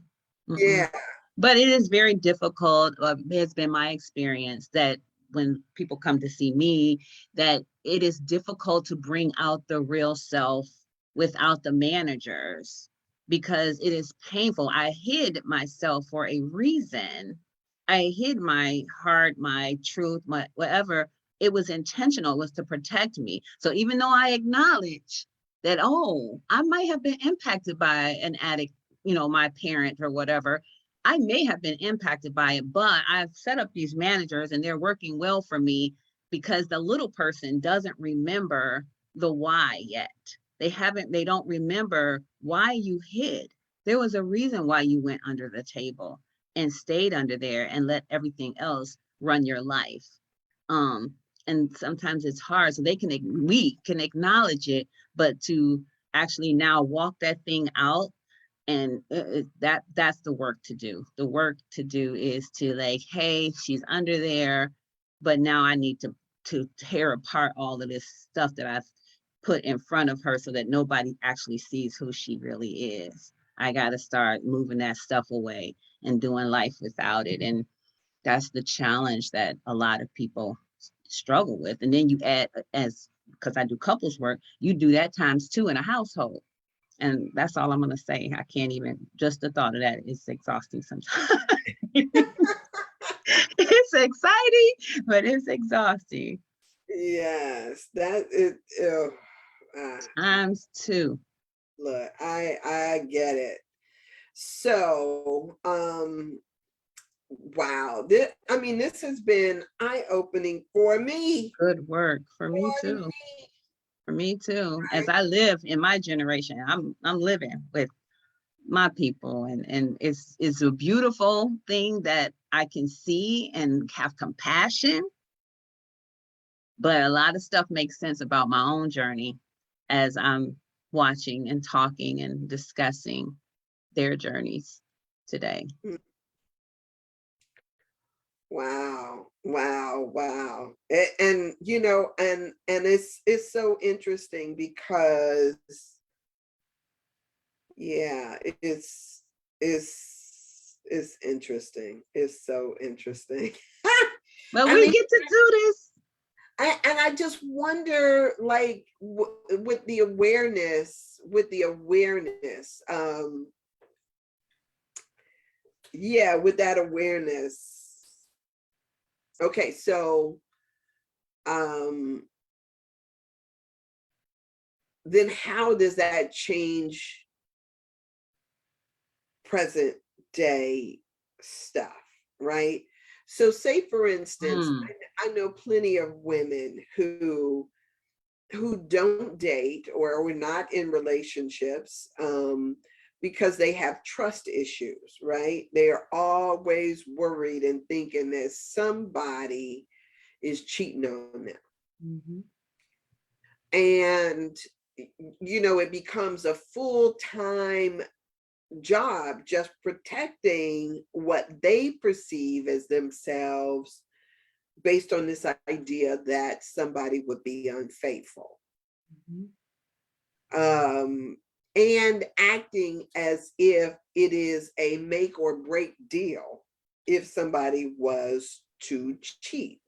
yeah. But it is very difficult. It's been my experience that when people come to see me, that it is difficult to bring out the real self without the managers, because it is painful. I hid myself for a reason. I hid my heart, my truth, my whatever. It was intentional. It was to protect me. So even though I acknowledge that, I might have been impacted by an addict, my parent or whatever, I may have been impacted by it, but I've set up these managers and they're working well for me, because the little person doesn't remember the why yet. They don't remember why you hid. There was a reason why you went under the table and stayed under there and let everything else run your life. And sometimes it's hard. So we can acknowledge it, but to actually now walk that thing out, and that's the work to do. The work to do is to, like, hey, she's under there, but now I need to tear apart all of this stuff that I've put in front of her so that nobody actually sees who she really is. I got to start moving that stuff away and doing life without it. And that's the challenge that a lot of people struggle with. And then you add, as because I do couples work, you do that times two in a household. And that's all I'm going to say. I can't even, just the thought of that is exhausting sometimes. It's exciting, but it's exhausting. Yes, that is. Oh, Times two. look, I get it. So, wow. I mean, this has been eye-opening for me. Good work for me For too. me, For me too. As right? I live in my generation, I'm living with my people, and it's a beautiful thing that I can see and have compassion. But a lot of stuff makes sense about my own journey as I'm watching and talking and discussing their journeys today. Mm. Wow, wow, wow. And you know, and it's so interesting because yeah, it's interesting. It's so interesting. But I we mean, get to do this. and I just wonder, like, with the awareness, yeah, with that awareness. Okay, so um, then how does that change present day stuff, right? So say for instance, Mm, I know plenty of women who don't date or are not in relationships because they have trust issues, right? They are always worried and thinking that somebody is cheating on them. mhm. And, you know, it becomes a full-time job just protecting what they perceive as themselves based on this idea that somebody would be unfaithful. Mhm. And acting as if it is a make or break deal if somebody was to cheat.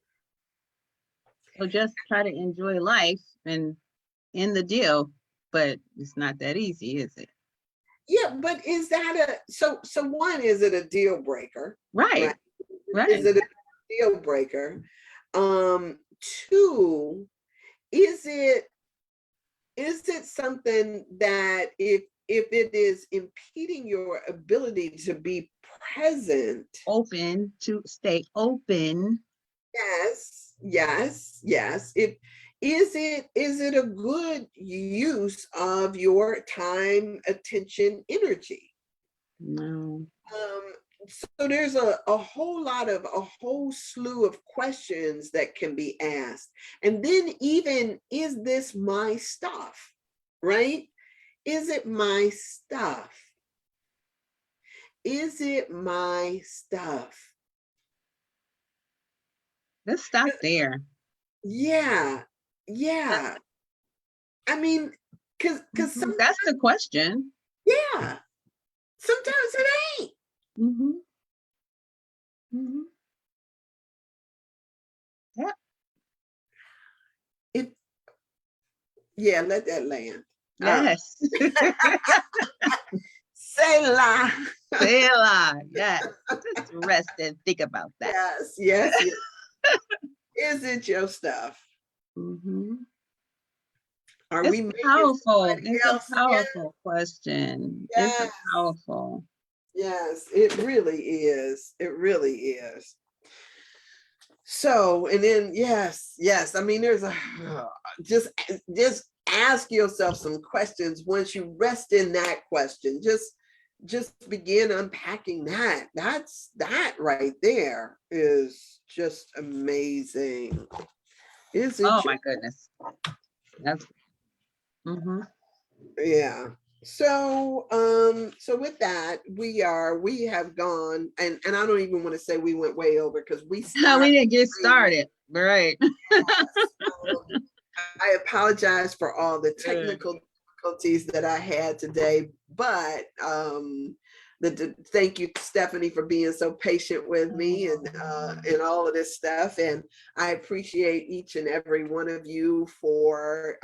So just try to enjoy life and end the deal, but it's not that easy, is it? Yeah, but is that so one, is it a deal breaker? Right, Right? Is right. it a deal breaker? Two, is it something that if it is impeding your ability to be present? Open to stay open. Yes, yes, yes. It is it a good use of your time, attention, energy? No. Um, so there's a whole lot of a whole slew of questions that can be asked. And then even, is this my stuff? Right? Is it my stuff? Is it my stuff? Let's stop there. Yeah, Uh, yeah. I mean, because mhm. That's the question. yeah, sometimes it ain't. Hmm. Hmm. Yeah. It, yeah, let that land. Yes. Say la. Say a lot. Yes. Just rest and think about that. Yes, yes, yes. Is it your stuff? Hmm. Are It's we making powerful. somebody It's a else? Yeah, powerful question. It's a yes, powerful. yes, it really is. It really is. So, and then yes, yes. I mean, there's a just just ask yourself some questions once you rest in that question. Just begin unpacking that. That right there is just amazing. Is it Oh your, my goodness. That's hmm yeah. So so with that, we have gone, and I don't even want to say we went way over because we we stopped. didn't get started. Right. Um, I apologize for all the Yeah. technical difficulties that I had today, but thank you, Stephanie, for being so patient with me and all of this stuff. And I appreciate each and every one of you for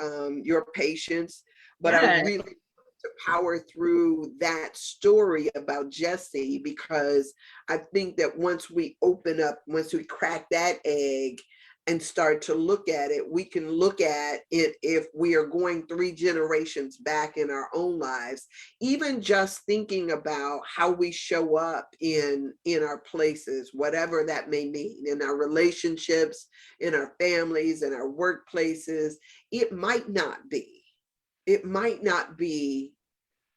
your patience. But I Yes, really want to power through that story about Jesse, because I think that once we open up, once we crack that egg and start to look at it, we can look at it if we are going 3 generations back in our own lives, even just thinking about how we show up in our places, whatever that may mean, in our relationships, in our families, in our workplaces. It might not be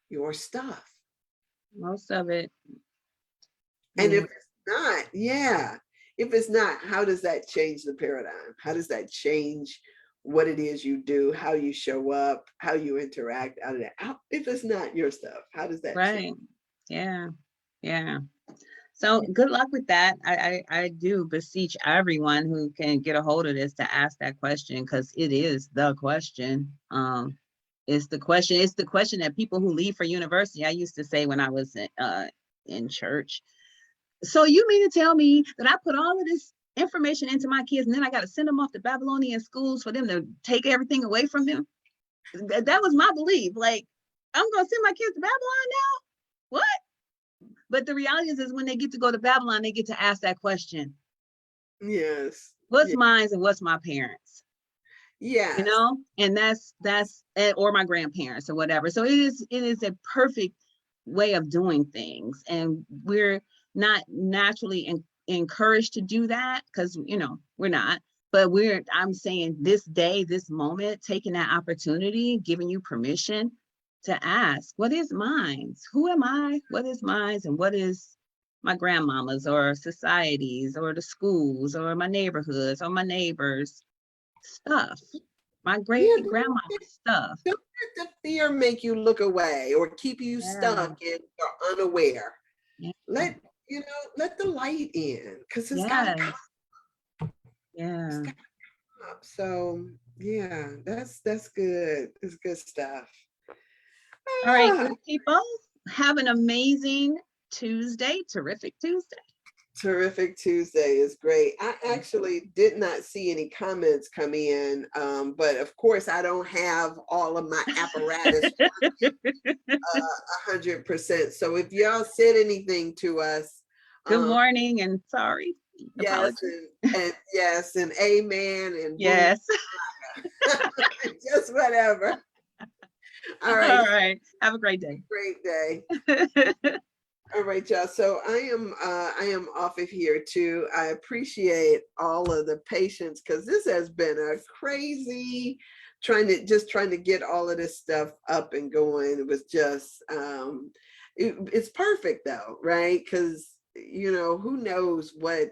your stuff. most of it. And if Mm, it's not, yeah, if it's not, how does that change the paradigm? How does that change what it is you do, how you show up, how you interact out of that? If it's not your stuff, how does that change? right. Yeah. Yeah. So good luck with that. I do beseech everyone who can get a hold of this to ask that question, because it is the question. It's the question. It's the question that people who leave for university. I used to say when I was in church. So you mean to tell me that I put all of this information into my kids and then I got to send them off to Babylonian schools for them to take everything away from them? That was my belief. Like, I'm gonna send my kids to Babylon now? What? But the reality is when they get to go to Babylon, they get to ask that question: Yes. what's mine and what's my parents? You Yes. know, and that's or my grandparents or whatever. So it is a perfect way of doing things, and we're not naturally encouraged to do that, because we're not. But I'm saying this day, this moment, taking that opportunity, giving you permission to ask, what is mine? Who am I? What is mine? And what is my grandmama's or societies or the schools or my neighborhoods or my neighbors' stuff, my Yeah. great grandma's stuff. Don't let the fear make you look away or keep you Yeah. stuck and you're unaware. Yeah. Let the light in, because it's got to come. Yes. It's Yeah. got to come up. So yeah, that's good. It's good stuff. All right, Ah, good people. Have an amazing Tuesday. Terrific Tuesday. terrific Tuesday is great. I actually did not see any comments come in, but of course I don't have all of my apparatus 100%. So if y'all said anything to us, Good um, morning and sorry. yes, Apologies. and yes, and amen, and boom, Yes. just whatever. All right, All right. Have a great day. great day. All right, y'all. So I am off of here too. I appreciate all of the patience, because this has been a crazy trying to get all of this stuff up and going. It was just it's perfect though, right? Because who knows what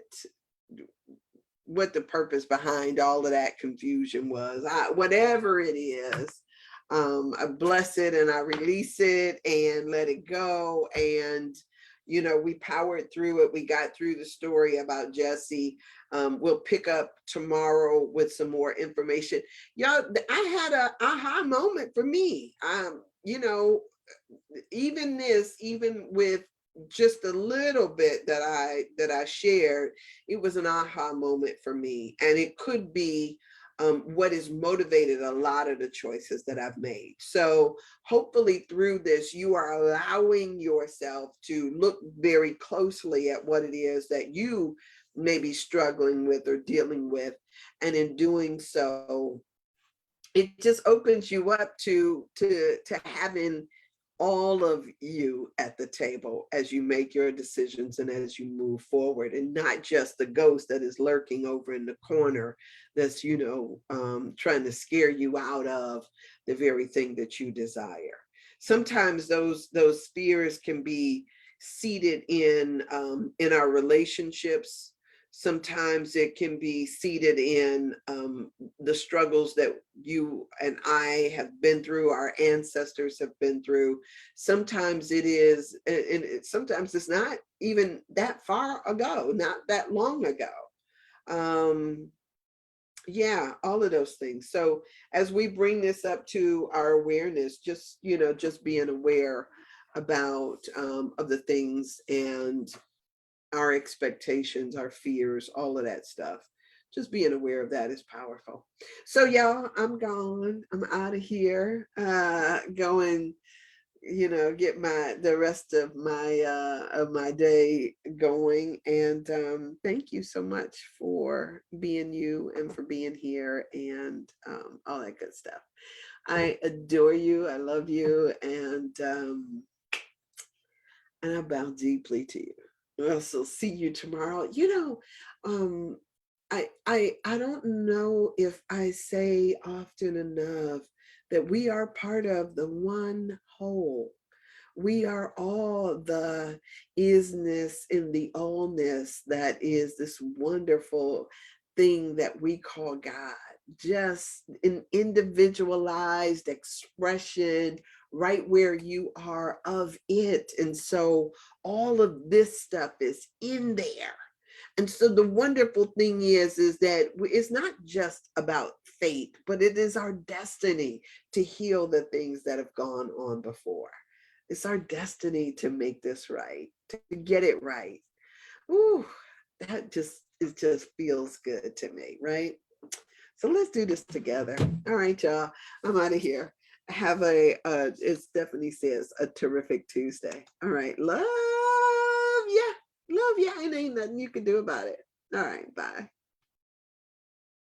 the purpose behind all of that confusion was. Whatever it is, I bless it and I release it and let it go. And, we powered through it. We got through the story about Jesse. We'll pick up tomorrow with some more information. Y'all, I had a aha moment for me. Even with just a little bit that I shared, it was an aha moment for me, and it could be what has motivated a lot of the choices that I've made. So hopefully through this, you are allowing yourself to look very closely at what it is that you may be struggling with or dealing with, and in doing so, it just opens you up to having all of you at the table as you make your decisions and as you move forward, and not just the ghost that is lurking over in the corner that's trying to scare you out of the very thing that you desire. Sometimes those fears can be seated in our relationships. Sometimes it can be seated in the struggles that you and I have been through, our ancestors have been through. Sometimes it is, and sometimes it's not even that far ago, not that long ago. Yeah, all of those things. So as we bring this up to our awareness, just being aware about other things and our expectations, our fears, all of that stuff. Just being aware of that is powerful. So y'all, I'm gone. I'm out of here. Going, get the rest of my day going. And thank you so much for being you and for being here and all that good stuff. I adore you. I love you, and I bow deeply to you. Well, so see you tomorrow. Um, I don't know if I say often enough that we are part of the one whole. We are all the isness in the allness that is this wonderful thing that we call God. Just an individualized expression right where you are of it. And so all of this stuff is in there. And so the wonderful thing is that it's not just about fate, but it is our destiny to heal the things that have gone on before. It's our destiny to make this right, to get it right. Ooh, that just feels good to me, right? So let's do this together. All right, y'all. I'm out of here. Have as Stephanie says, a terrific Tuesday. All right. Love ya. Love ya. And ain't nothing you can do about it. All right. Bye.